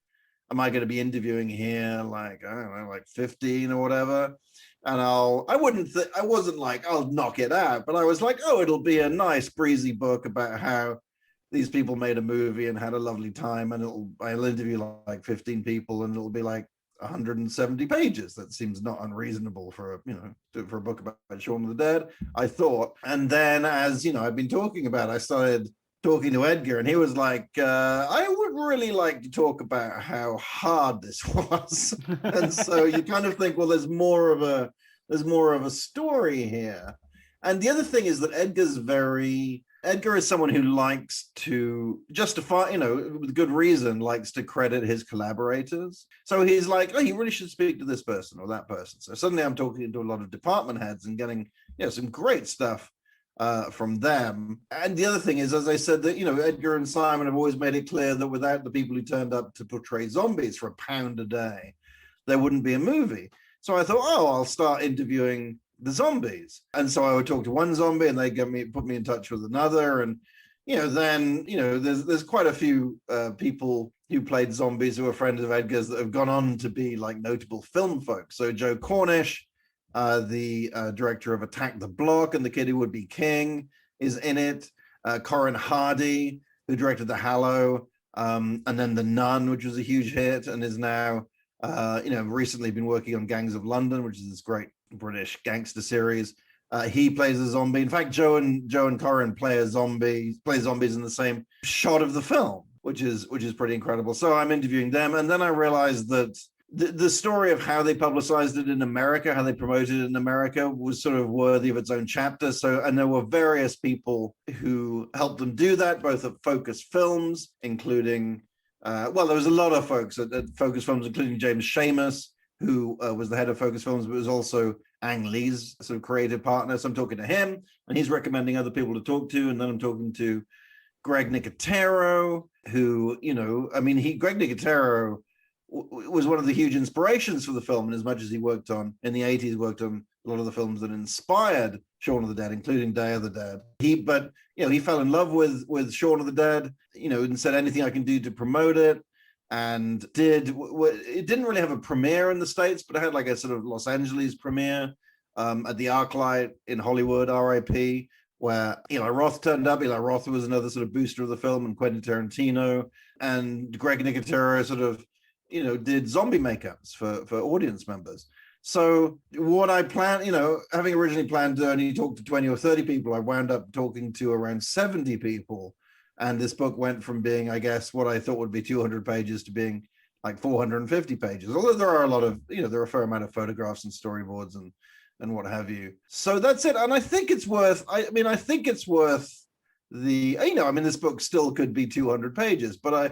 am I going to be interviewing here? Like, I don't know, like 15 or whatever. And I wasn't like, I'll knock it out, but I was like, oh, it'll be a nice breezy book about how these people made a movie and had a lovely time. And I'll interview like 15 people, and it'll be like 170 pages. That seems not unreasonable for a book about Shaun of the Dead, I thought. And then, as I've been talking about, I started talking to Edgar, and he was like, I would really like to talk about how hard this was. And so you kind of think, well, there's more of a story here. And the other thing is that Edgar is someone who likes to justify, with good reason, likes to credit his collaborators. So he's like, oh, you really should speak to this person or that person. So suddenly I'm talking to a lot of department heads and getting, some great stuff from them. And the other thing is, as I said, that, Edgar and Simon have always made it clear that without the people who turned up to portray zombies for £1 a day, there wouldn't be a movie. So I thought, oh, I'll start interviewing the zombies. And so I would talk to one zombie, and they put me in touch with another. And, then, there's quite a few people who played zombies who are friends of Edgar's that have gone on to be like notable film folks. So Joe Cornish, the director of Attack the Block and The Kid Who Would Be King, is in it. Corin Hardy, who directed The Hallow, and then The Nun, which was a huge hit, and is now, recently been working on Gangs of London, which is this great British gangster series. He plays a zombie. In fact, Joe and Corin play zombies in the same shot of the film, which is pretty incredible. So I'm interviewing them, and then I realized that the story of how they publicized it in America, how they promoted it in America, was sort of worthy of its own chapter. So, and there were various people who helped them do that, both at Focus Films, including, there was a lot of folks at Focus Films, including James Seamus, who was the head of Focus Films, but was also Ang Lee's sort of creative partner. So I'm talking to him, and he's recommending other people to talk to. And then I'm talking to Greg Nicotero, who, Greg Nicotero was one of the huge inspirations for the film. And as much as he worked on in the 80s, worked on a lot of the films that inspired Shaun of the Dead, including Day of the Dead. He fell in love with Shaun of the Dead, and said anything I can do to promote it. And it didn't really have a premiere in the States, but it had like a sort of Los Angeles premiere at the ArcLight in Hollywood, RIP, where Eli Roth turned up. Eli Roth was another sort of booster of the film, and Quentin Tarantino, and Greg Nicotero sort of did zombie makeups for audience members. So what I planned, having originally planned to only talk to 20 or 30 people, I wound up talking to around 70 people. And this book went from being, I guess, what I thought would be 200 pages to being like 450 pages. Although there are a lot of, there are a fair amount of photographs and storyboards and what have you. So that's it. And I think it's worth, I think it's worth this book still could be 200 pages, but I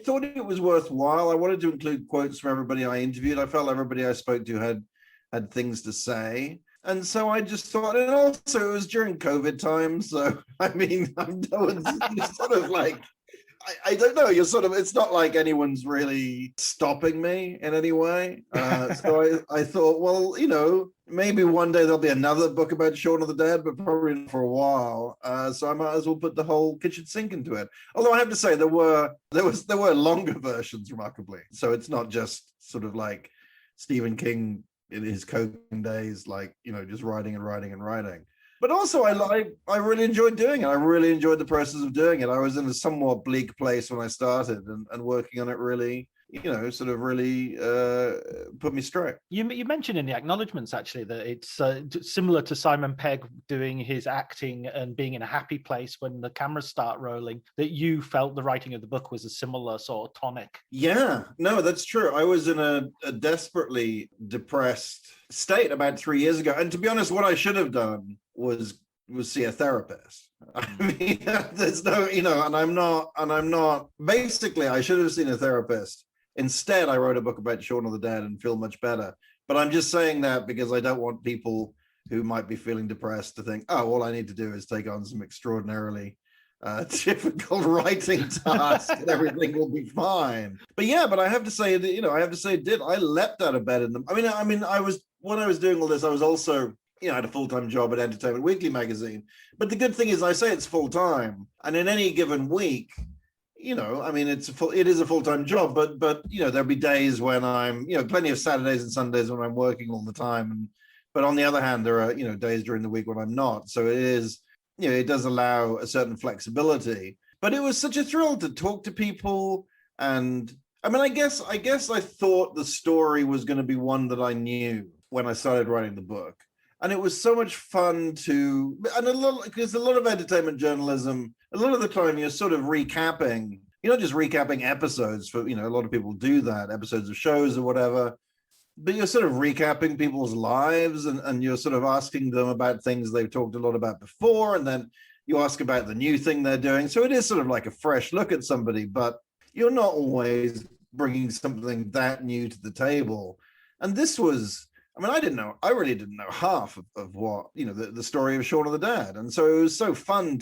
thought it was worthwhile. I wanted to include quotes from everybody I interviewed. I felt everybody I spoke to had things to say. And so I just thought, and also it was during COVID time. So, I'm sort of like, I don't know, it's not like anyone's really stopping me in any way. So I thought, well, maybe one day there'll be another book about Shaun of the Dead, but probably not for a while. So I might as well put the whole kitchen sink into it. Although I have to say there were longer versions, remarkably. So it's not just sort of like Stephen King in his coking days, like, just writing and writing and writing. But also I really enjoyed doing it. I really enjoyed the process of doing it. I was in a somewhat bleak place when I started, and working on it really, sort of really put me straight. You mentioned in the acknowledgements, actually, that it's similar to Simon Pegg doing his acting and being in a happy place when the cameras start rolling, that you felt the writing of the book was a similar sort of tonic. Yeah, no, that's true. I was in a desperately depressed state about 3 years ago. And to be honest, what I should have done was see a therapist. I mean, there's no, and I'm not, basically, I should have seen a therapist. Instead, I wrote a book about Shaun of the Dead and feel much better. But I'm just saying that because I don't want people who might be feeling depressed to think, oh, all I need to do is take on some extraordinarily difficult writing task and everything will be fine. But I have to say that, it did. I leapt out of bed in them. When I was doing all this, I was also, I had a full-time job at Entertainment Weekly magazine. But the good thing is, I say it's full-time, and in any given week, it is a full-time job, but there'll be days when I'm, plenty of Saturdays and Sundays when I'm working all the time. But on the other hand, there are, days during the week when I'm not. So it is, it does allow a certain flexibility. But it was such a thrill to talk to people. And I guess I thought the story was going to be one that I knew when I started writing the book. And it was so much fun because a lot of entertainment journalism, a lot of the time you're sort of recapping, you're not just recapping episodes for, a lot of people do that, episodes of shows or whatever, but you're sort of recapping people's lives and you're sort of asking them about things they've talked a lot about before. And then you ask about the new thing they're doing. So it is sort of like a fresh look at somebody, but you're not always bringing something that new to the table. And this was, I really didn't know half of what, the story of Shaun of the Dead. And so it was so fun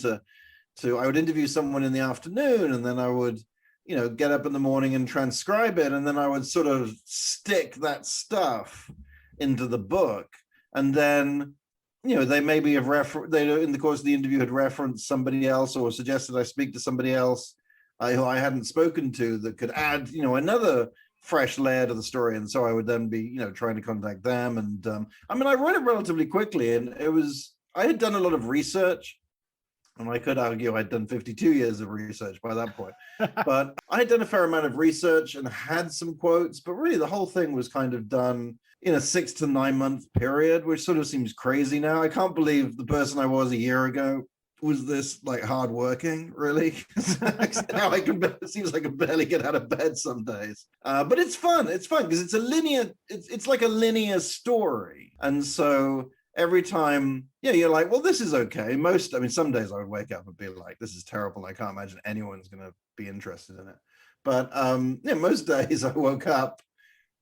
I would interview someone in the afternoon, and then I would, get up in the morning and transcribe it. And then I would sort of stick that stuff into the book. And then, they maybe have in the course of the interview had referenced somebody else or suggested I speak to somebody else who I hadn't spoken to that could add, another fresh layer to the story. And so I would then be, trying to contact them. And I wrote it relatively quickly, and I had done a lot of research, and I could argue I'd done 52 years of research by that point, but I had done a fair amount of research and had some quotes, but really the whole thing was kind of done in a 6 to 9 month period, which sort of seems crazy now. I can't believe the person I was a year ago was this like hardworking, really. Now it seems like I barely get out of bed some days. But it's fun. It's fun because it's a linear, it's like a linear story. And so every time, you're like, well, this is okay. Some days I would wake up and be like, this is terrible. I can't imagine anyone's going to be interested in it. But most days I woke up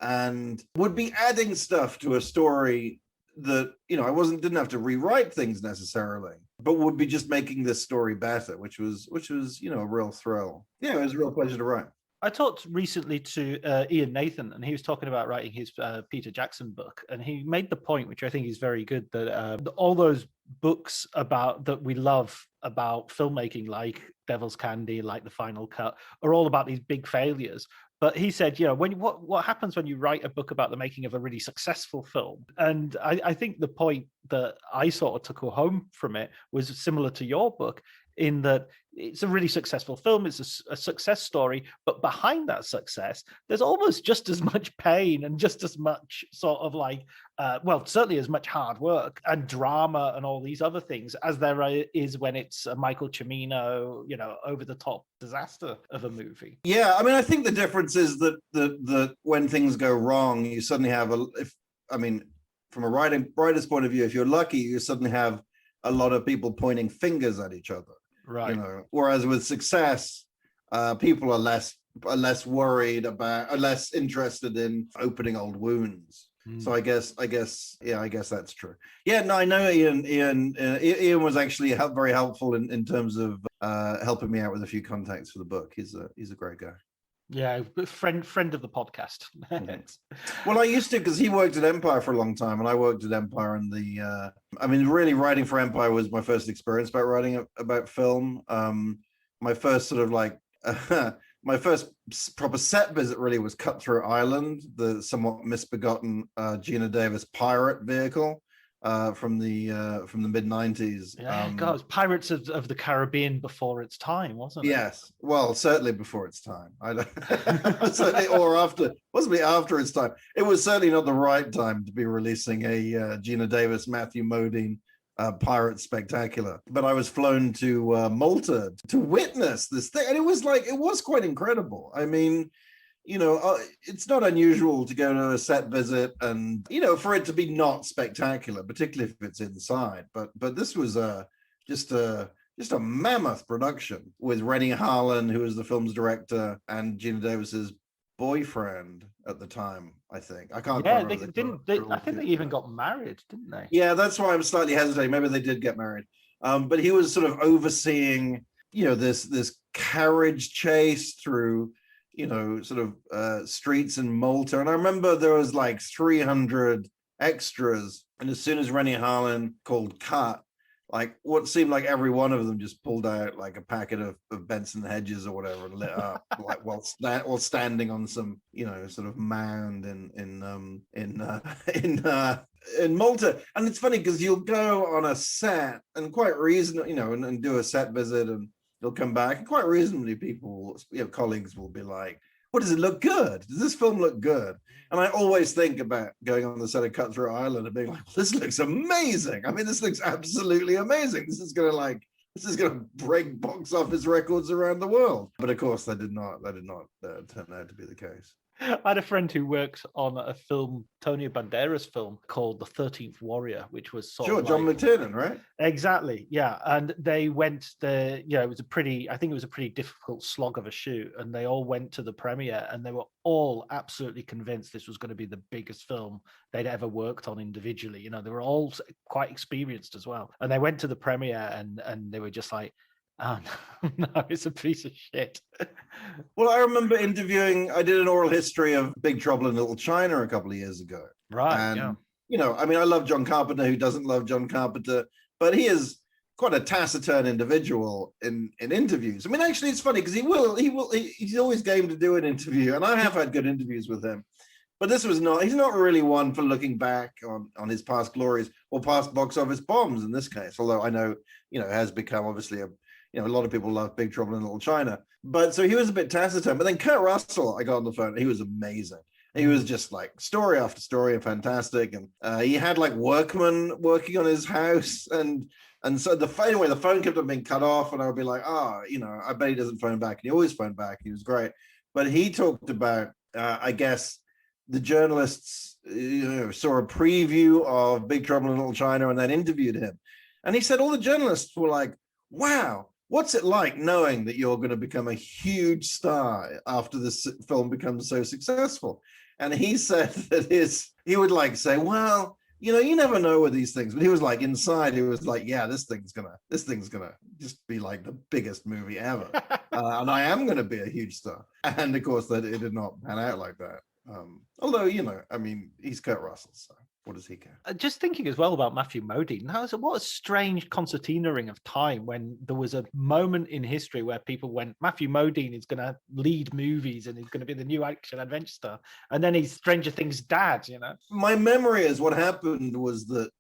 and would be adding stuff to a story that, I didn't have to rewrite things necessarily, but would be just making this story better, which was, a real thrill. Yeah, it was a real pleasure to write. I talked recently to Ian Nathan, and he was talking about writing his Peter Jackson book, and he made the point, which I think is very good, that all those books about that we love about filmmaking, like Devil's Candy, like The Final Cut, are all about these big failures. But he said, what happens when you write a book about the making of a really successful film? And I think the point that I sort of took home from it was similar to your book, in that it's a really successful film, it's a success story, but behind that success, there's almost just as much pain and just as much sort of like, certainly as much hard work and drama and all these other things as there is when it's a Michael Cimino, over the top disaster of a movie. Yeah, I mean, I think the difference is that when things go wrong, you suddenly have from a writer's point of view, if you're lucky, you suddenly have a lot of people pointing fingers at each other. Right. Whereas with success, people are less worried about, are less interested in opening old wounds. So I guess that's true. Yeah, no, I know Ian was actually very helpful in terms of helping me out with a few contacts for the book. He's a great guy. Yeah, friend of the podcast. Well, I used to, because he worked at Empire for a long time, and I worked at Empire. And really writing for Empire was my first experience about writing about film. My first sort of like my first proper set visit really was Cutthroat Island, the somewhat misbegotten Gina Davis pirate vehicle from the mid-90s. Yeah, God, it was Pirates of the Caribbean before its time, wasn't it? Yes, well, certainly before its time. Certainly, or after, possibly after its time. It was certainly not the right time to be releasing a Gina Davis, Matthew Modine pirate spectacular. But I was flown to Malta to witness this thing, and it was quite incredible. I mean, it's not unusual to go to a set visit and, for it to be not spectacular, particularly if it's inside. But this was just a mammoth production with Rennie Harlan, who was the film's director, and Gina Davis's boyfriend at the time, I think. I can't remember. I think they even got married, didn't they? Yeah, that's why I'm slightly hesitating. Maybe they did get married. But he was sort of overseeing, this carriage chase through streets in Malta. And I remember there was like 300 extras. And as soon as Rennie Harlan called cut, like what seemed like every one of them just pulled out like a packet of Benson Hedges or whatever and lit up like while standing on some, sort of mound in Malta. And it's funny because you'll go on a set and quite reasonably, and do a set visit, and you'll come back, and quite reasonably people, colleagues will be like, "What, does it look good? Does this film look good?" And I always think about going on the set of Cutthroat Island and being like, "This looks amazing. I mean, this looks absolutely amazing. This is gonna break box office records around the world." But of course, that did not turn out to be the case. I had a friend who worked on a film, Antonio Banderas film called The 13th Warrior, which was John McTiernan, right? Exactly, yeah. And they went there, it was a pretty difficult slog of a shoot. And they all went to the premiere, and they were all absolutely convinced this was going to be the biggest film they'd ever worked on individually. They were all quite experienced as well. And they went to the premiere and they were just like, "Oh, no, it's a piece of shit." Well, I remember I did an oral history of Big Trouble in Little China a couple of years ago. Right. And, I love John Carpenter. Who doesn't love John Carpenter? But he is quite a taciturn individual in interviews. I mean, actually, it's funny because he's always game to do an interview. And I have had good interviews with him. But he's not really one for looking back on his past glories or past box office bombs in this case. Although I know, it has become obviously a lot of people love Big Trouble in Little China. But so he was a bit taciturn. But then Kurt Russell, I got on the phone, he was amazing. He was just like story after story and fantastic. And he had like workmen working on his house. And so the phone kept on being cut off. And I would be like, I bet he doesn't phone back. And he always phoned back. He was great. But he talked about, I guess, the journalists saw a preview of Big Trouble in Little China and then interviewed him. And he said all the journalists were like, "Wow, what's it like knowing that you're going to become a huge star after this film becomes so successful?" And he said that he would like say, "Well, you never know with these things. But he was like, inside, he was like, yeah, this thing's gonna just be like the biggest movie ever, and I am gonna be a huge star. And of course, that it did not pan out like that. Although, I mean, he's Kurt Russell, so what does he care? Just thinking as well about Matthew Modine, what a strange concertina of time when there was a moment in history where people went, Matthew Modine is going to lead movies and he's going to be the new action adventure star. And then he's Stranger Things' dad, My memory is what happened was that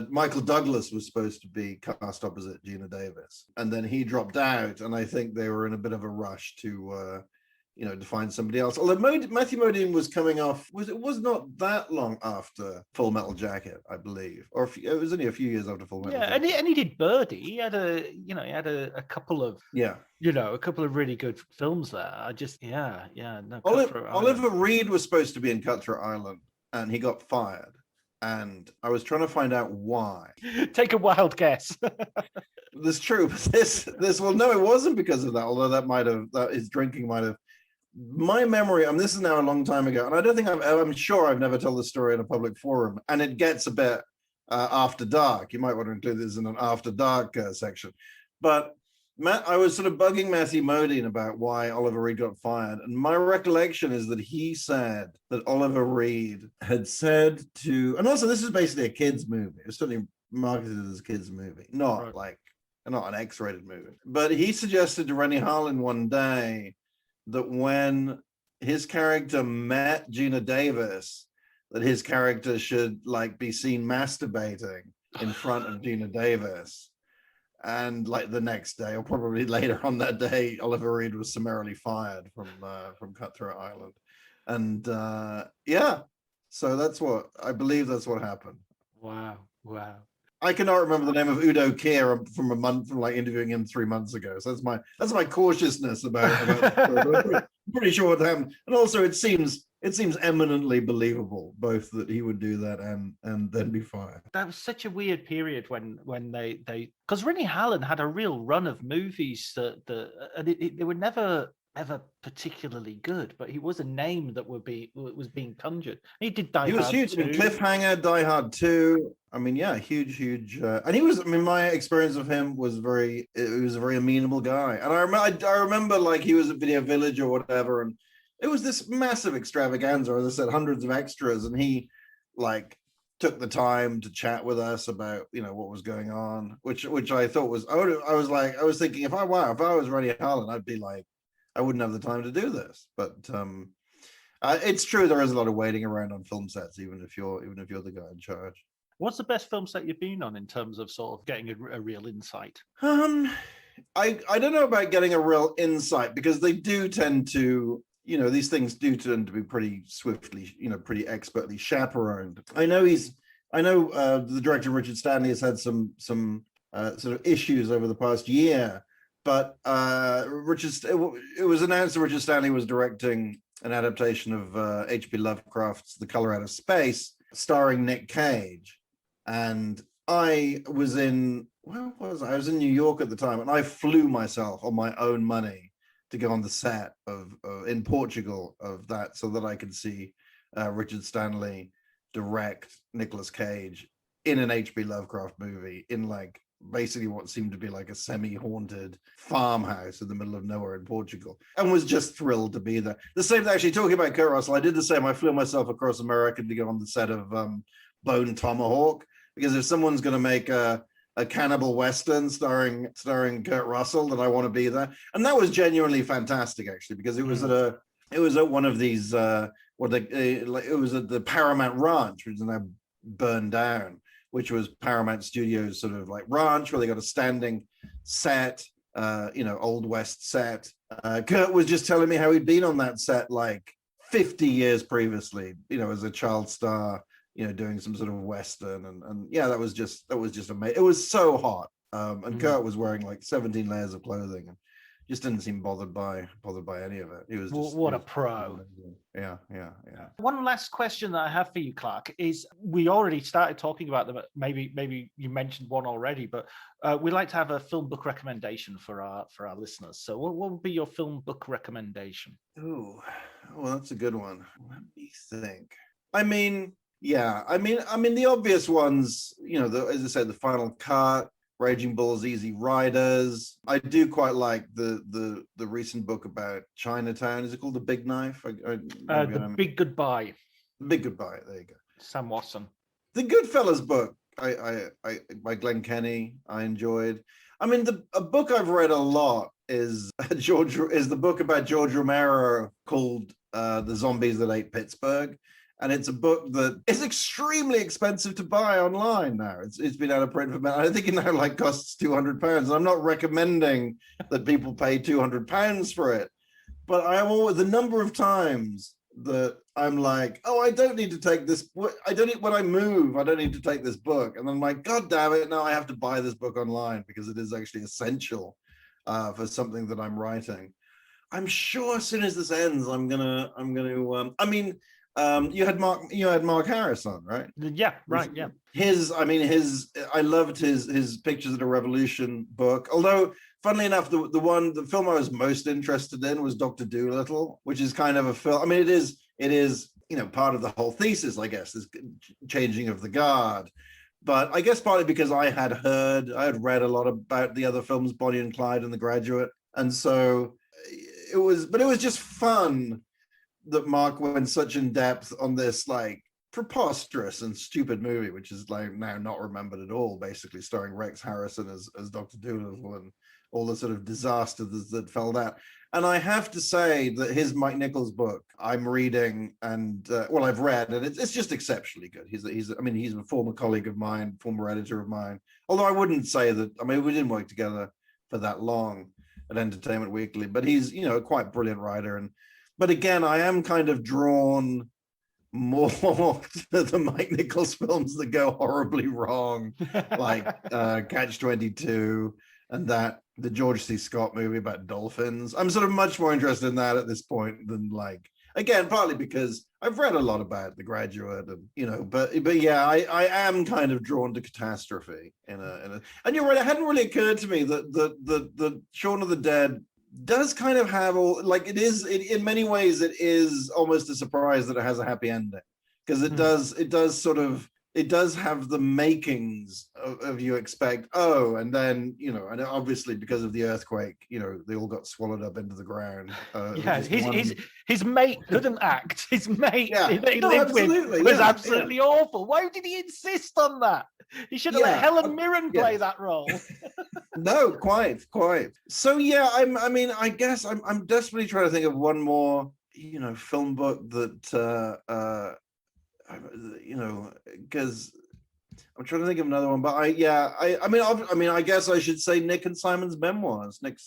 Michael Douglas was supposed to be cast opposite Gina Davis, and then he dropped out, and I think they were in a bit of a rush to to find somebody else. Although Matthew Modine was coming off, it was not that long after Full Metal Jacket, I believe, or it was only a few years after Full Metal Jacket. And he did Birdie. He had a couple of a couple of really good films there. Oliver Reed was supposed to be in Cutthroat Island, and he got fired. And I was trying to find out why. Take a wild guess. That's true, but this no, it wasn't because of that. Although his drinking might have. My memory, this is now a long time ago, and I don't think I'm sure I've never told the story in a public forum, and it gets a bit after dark. You might want to include this in an after dark section. But I was sort of bugging Matthew Modine about why Oliver Reed got fired, and my recollection is that he said that Oliver Reed had said to, and also this is basically a kids movie. It was certainly marketed as a kids movie, not an X-rated movie. But he suggested to Rennie Harlin one day that when his character met Gina Davis, that his character should be seen masturbating in front of Gina Davis. And the next day, or probably later on that day, Oliver Reed was summarily fired from Cutthroat Island. And so that's what happened. Wow. I cannot remember the name of Udo Kier from interviewing him 3 months ago. So that's my cautiousness about I'm pretty sure what happened. And also it seems eminently believable, both that he would do that and then be fired. That was such a weird period when they because Rennie Harlin had a real run of movies that they were never ever particularly good, but he was a name that was being conjured. He did Die Hard. He was huge. Cliffhanger, Die Hard 2. I mean, yeah, huge. And he was. I mean, my experience of him was he was a very amenable guy. And I remember he was at Video Village or whatever, and it was this massive extravaganza. As I said, hundreds of extras, and he took the time to chat with us about what was going on, which I thought was. I was thinking if I was Rennie Harlin, I'd be like, I wouldn't have the time to do this. But it's true there is a lot of waiting around on film sets, even if you're the guy in charge. What's the best film set you've been on in terms of sort of getting a real insight? I don't know about getting a real insight, because they do tend to, these things do tend to be pretty swiftly, pretty expertly chaperoned. I know the director Richard Stanley has had some sort of issues over the past year. But it was announced that Richard Stanley was directing an adaptation of H.P. Lovecraft's The Color Out of Space, starring Nick Cage. And I was in New York at the time, and I flew myself on my own money to go on the set in Portugal of that, so that I could see Richard Stanley direct Nicolas Cage in an H.P. Lovecraft movie in basically what seemed to be a semi-haunted farmhouse in the middle of nowhere in Portugal, and was just thrilled to be there. The same, actually, talking about Kurt Russell, I did the same. I flew myself across America to go on the set of Bone Tomahawk, because if someone's going to make a cannibal western starring Kurt Russell, then I want to be there. And that was genuinely fantastic, actually, because it was at one of these it was at the Paramount Ranch, which is now burned down, which was Paramount Studios sort of ranch, where they got a standing set, Old West set. Kurt was just telling me how he'd been on that set 50 years previously, as a child star, doing some sort of western, and yeah, that was just amazing. It was so hot, and Kurt was wearing 17 layers of clothing, and just didn't seem bothered by any of it. He was just, what a pro. Yeah. One last question that I have for you, Clark, is we already started talking about them. Maybe you mentioned one already, but we like to have a film book recommendation for our listeners. So what would be your film book recommendation? Oh, well, that's a good one. Let me think. I mean, Yeah, I mean, the obvious ones, as I said, The Final Cut, Raging Bull's Easy Riders. I do quite like the recent book about Chinatown. Is it called The Big Knife? The Big Goodbye. Big Goodbye. There you go. Sam Watson. The Goodfellas book, I by Glenn Kenny, I enjoyed. I mean, a book I've read a lot is the book about George Romero called The Zombies That Ate Pittsburgh. And it's a book that is extremely expensive to buy online now. It's been out of print for, I think it now like costs £200. And I'm not recommending that people pay £200 for it, but I am always, the number of times that I'm like, oh, I don't need to take this. When I move, I don't need to take this book. And I'm like, God damn it, now I have to buy this book online because it is actually essential for something that I'm writing. I'm sure as soon as this ends, I'm gonna. You had Mark Harris on, right? Yeah, right. Yeah. I loved his Pictures of the Revolution book. Although, funnily enough, the film I was most interested in was Dr. Dolittle, which is kind of a film. I mean, it is part of the whole thesis, I guess, this changing of the guard. But I guess partly because I had read a lot about the other films, Bonnie and Clyde and The Graduate, and so it was just fun that Mark went such in depth on this like preposterous and stupid movie, which is like now not remembered at all, basically starring Rex Harrison as Dr. Dolittle and all the sort of disaster that fell out. And I have to say that his Mike Nichols book I'm reading and I've read, and it's just exceptionally good. He's a former colleague of mine, former editor of mine. Although I wouldn't say that. I mean, we didn't work together for that long at Entertainment Weekly, but he's a quite brilliant writer. But again, I am kind of drawn more to the Mike Nichols films that go horribly wrong, like Catch-22 and the George C. Scott movie about dolphins. I'm sort of much more interested in that at this point than again, partly because I've read a lot about The Graduate and, but yeah, I am kind of drawn to catastrophe and you're right, it hadn't really occurred to me that the Shaun of the Dead does kind of have in many ways it is almost a surprise that it has a happy ending, because it does have the makings of you expect, and then and obviously because of the earthquake, they all got swallowed up into the ground. His mate couldn't act. His mate that he lived with was absolutely awful. Why did he insist on that? He should have let Helen Mirren play that role. No, quite. So yeah, I guess I'm desperately trying to think of one more, film book that, because I'm trying to think of another one. But I guess I should say Nick and Simon's memoirs. Nick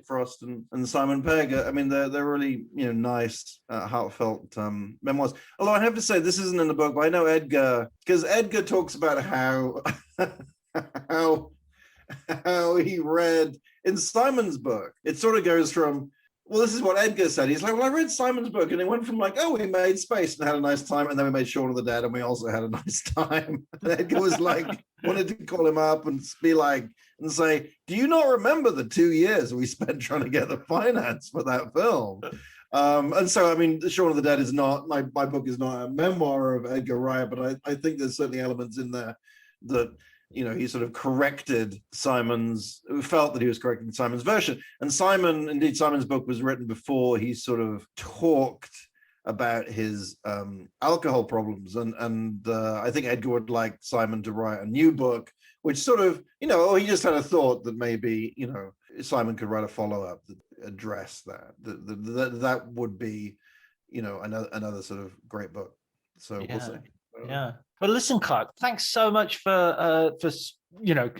Frost and Simon Pegg. I mean, they're really nice, heartfelt memoirs. Although I have to say this isn't in the book, but I know Edgar, because Edgar talks about how how he read in Simon's book. It sort of goes from, well, this is what Edgar said. He's like, well, I read Simon's book, and it went from like, oh, we made Space and had a nice time, and then we made Shaun of the Dead, and we also had a nice time. And Edgar was like, wanted to call him up and be like, and say, do you not remember the 2 years we spent trying to get the finance for that film? And so, I mean, Shaun of the Dead is not, my book is not a memoir of Edgar Wright, but I think there's certainly elements in there that, he sort of corrected felt that he was correcting Simon's version. And Simon's book was written before he sort of talked about his alcohol problems. And I think Edgar would like Simon to write a new book, which sort of, he just had a thought that maybe, Simon could write a follow-up that addressed that. That would be, another sort of great book. So we'll see. Yeah. Well, listen, Clark, thanks so much for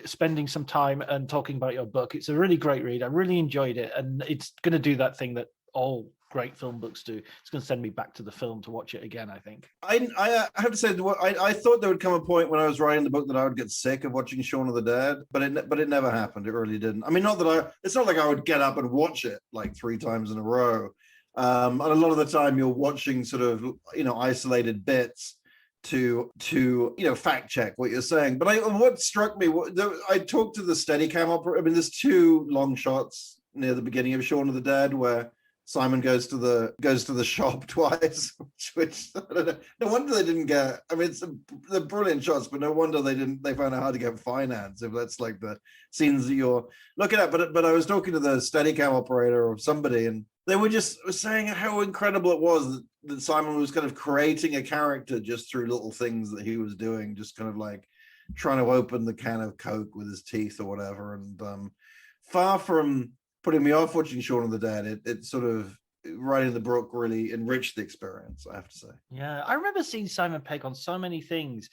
spending some time and talking about your book. It's a really great read. I really enjoyed it, and it's going to do that thing that all great film books do. It's going to send me back to the film to watch it again, I think. I have to say, I thought there would come a point when I was writing the book that I would get sick of watching Shaun of the Dead, but it never happened. It really didn't. I mean, it's not like I would get up and watch it like 3 times in a row. And a lot of the time you're watching sort of, isolated bits to fact check what you're saying. But what struck me, I talked to the Steadicam operator. I mean, there's 2 long shots near the beginning of Shaun of the Dead where Simon goes to the shop twice, which I don't know. No wonder they didn't get. I mean, they're brilliant shots, but no wonder they found it hard to get finance if that's like the scenes that you're looking at. But I was talking to the Steadicam operator or somebody, and they were just saying how incredible it was that Simon was kind of creating a character just through little things that he was doing, just kind of like trying to open the can of Coke with his teeth or whatever. And far from putting me off watching Shaun of the Dead, it sort of, writing the book really enriched the experience, I have to say. Yeah, I remember seeing Simon Pegg on so many things.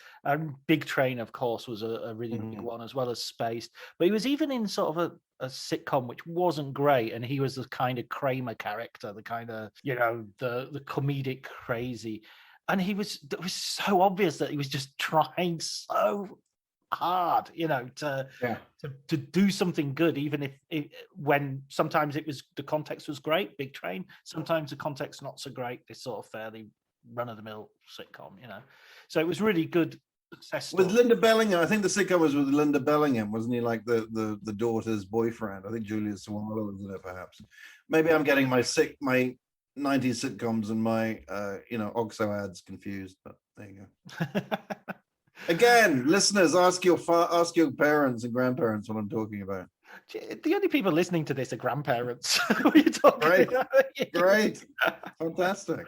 Big Train, of course, was a really big one, as well as Spaced. But he was even in sort of a sitcom which wasn't great, and he was the kind of Kramer character, the kind of, the comedic crazy. And it was so obvious that he was just trying so hard, to do something good, even if when sometimes it was, the context was great, Big Train, sometimes the context not so great, this sort of fairly run-of-the-mill sitcom, so it was really good success story. With Linda Bellingham, I think the sitcom was with Linda Bellingham, wasn't he? Like the daughter's boyfriend. I think Julius Swallow was in it, perhaps. Maybe I'm getting my 90s sitcoms and my OXO ads confused, but there you go. Again, listeners, ask your parents and grandparents what I'm talking about. The only people listening to this are grandparents. What are you talking about? Great. Fantastic.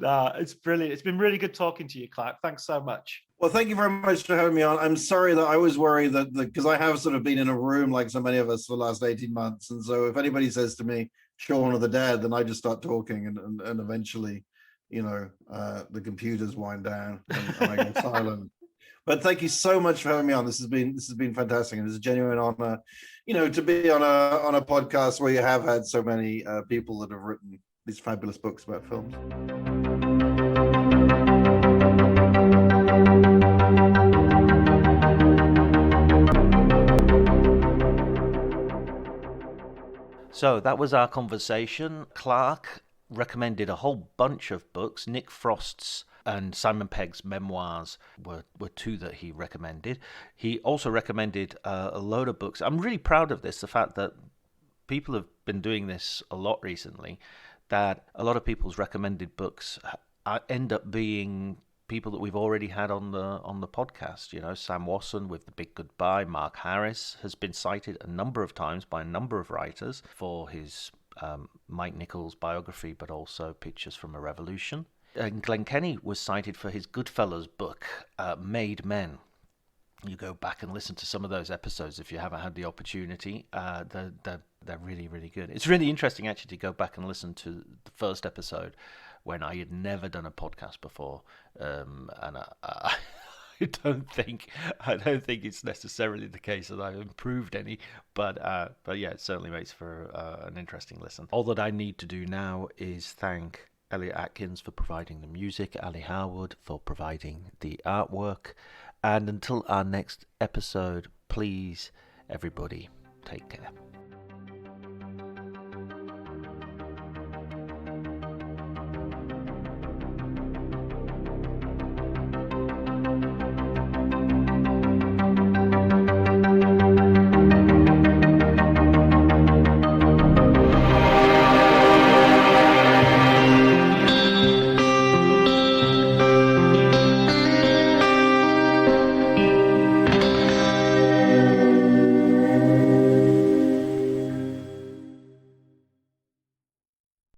No, it's brilliant. It's been really good talking to you, Clark. Thanks so much. Well, thank you very much for having me on. I'm sorry that I was worried that because I have sort of been in a room like so many of us for the last 18 months. And so if anybody says to me, Shaun of the Dead, then I just start talking and eventually, the computers wind down and I go silent. But thank you so much for having me on. This has been fantastic, and it's a genuine honor, to be on a podcast where you have had so many people that have written these fabulous books about films. So that was our conversation. Clark recommended a whole bunch of books. Nick Frost's and Simon Pegg's memoirs were two that he recommended. He also recommended a load of books. I'm really proud of this, the fact that people have been doing this a lot recently, that a lot of people's recommended books end up being people that we've already had on the podcast. Sam Wasson with The Big Goodbye. Mark Harris has been cited a number of times by a number of writers for his Mike Nichols biography, but also Pictures from a Revolution. And Glenn Kenny was cited for his Goodfellas book, Made Men. You go back and listen to some of those episodes if you haven't had the opportunity. They're really, really good. It's really interesting, actually, to go back and listen to the first episode when I had never done a podcast before, and I don't think it's necessarily the case that I've improved any, but yeah, it certainly makes for an interesting listen. All that I need to do now is thank Elliot Atkins for providing the music, Ali Harwood for providing the artwork, and until our next episode, please, everybody, take care.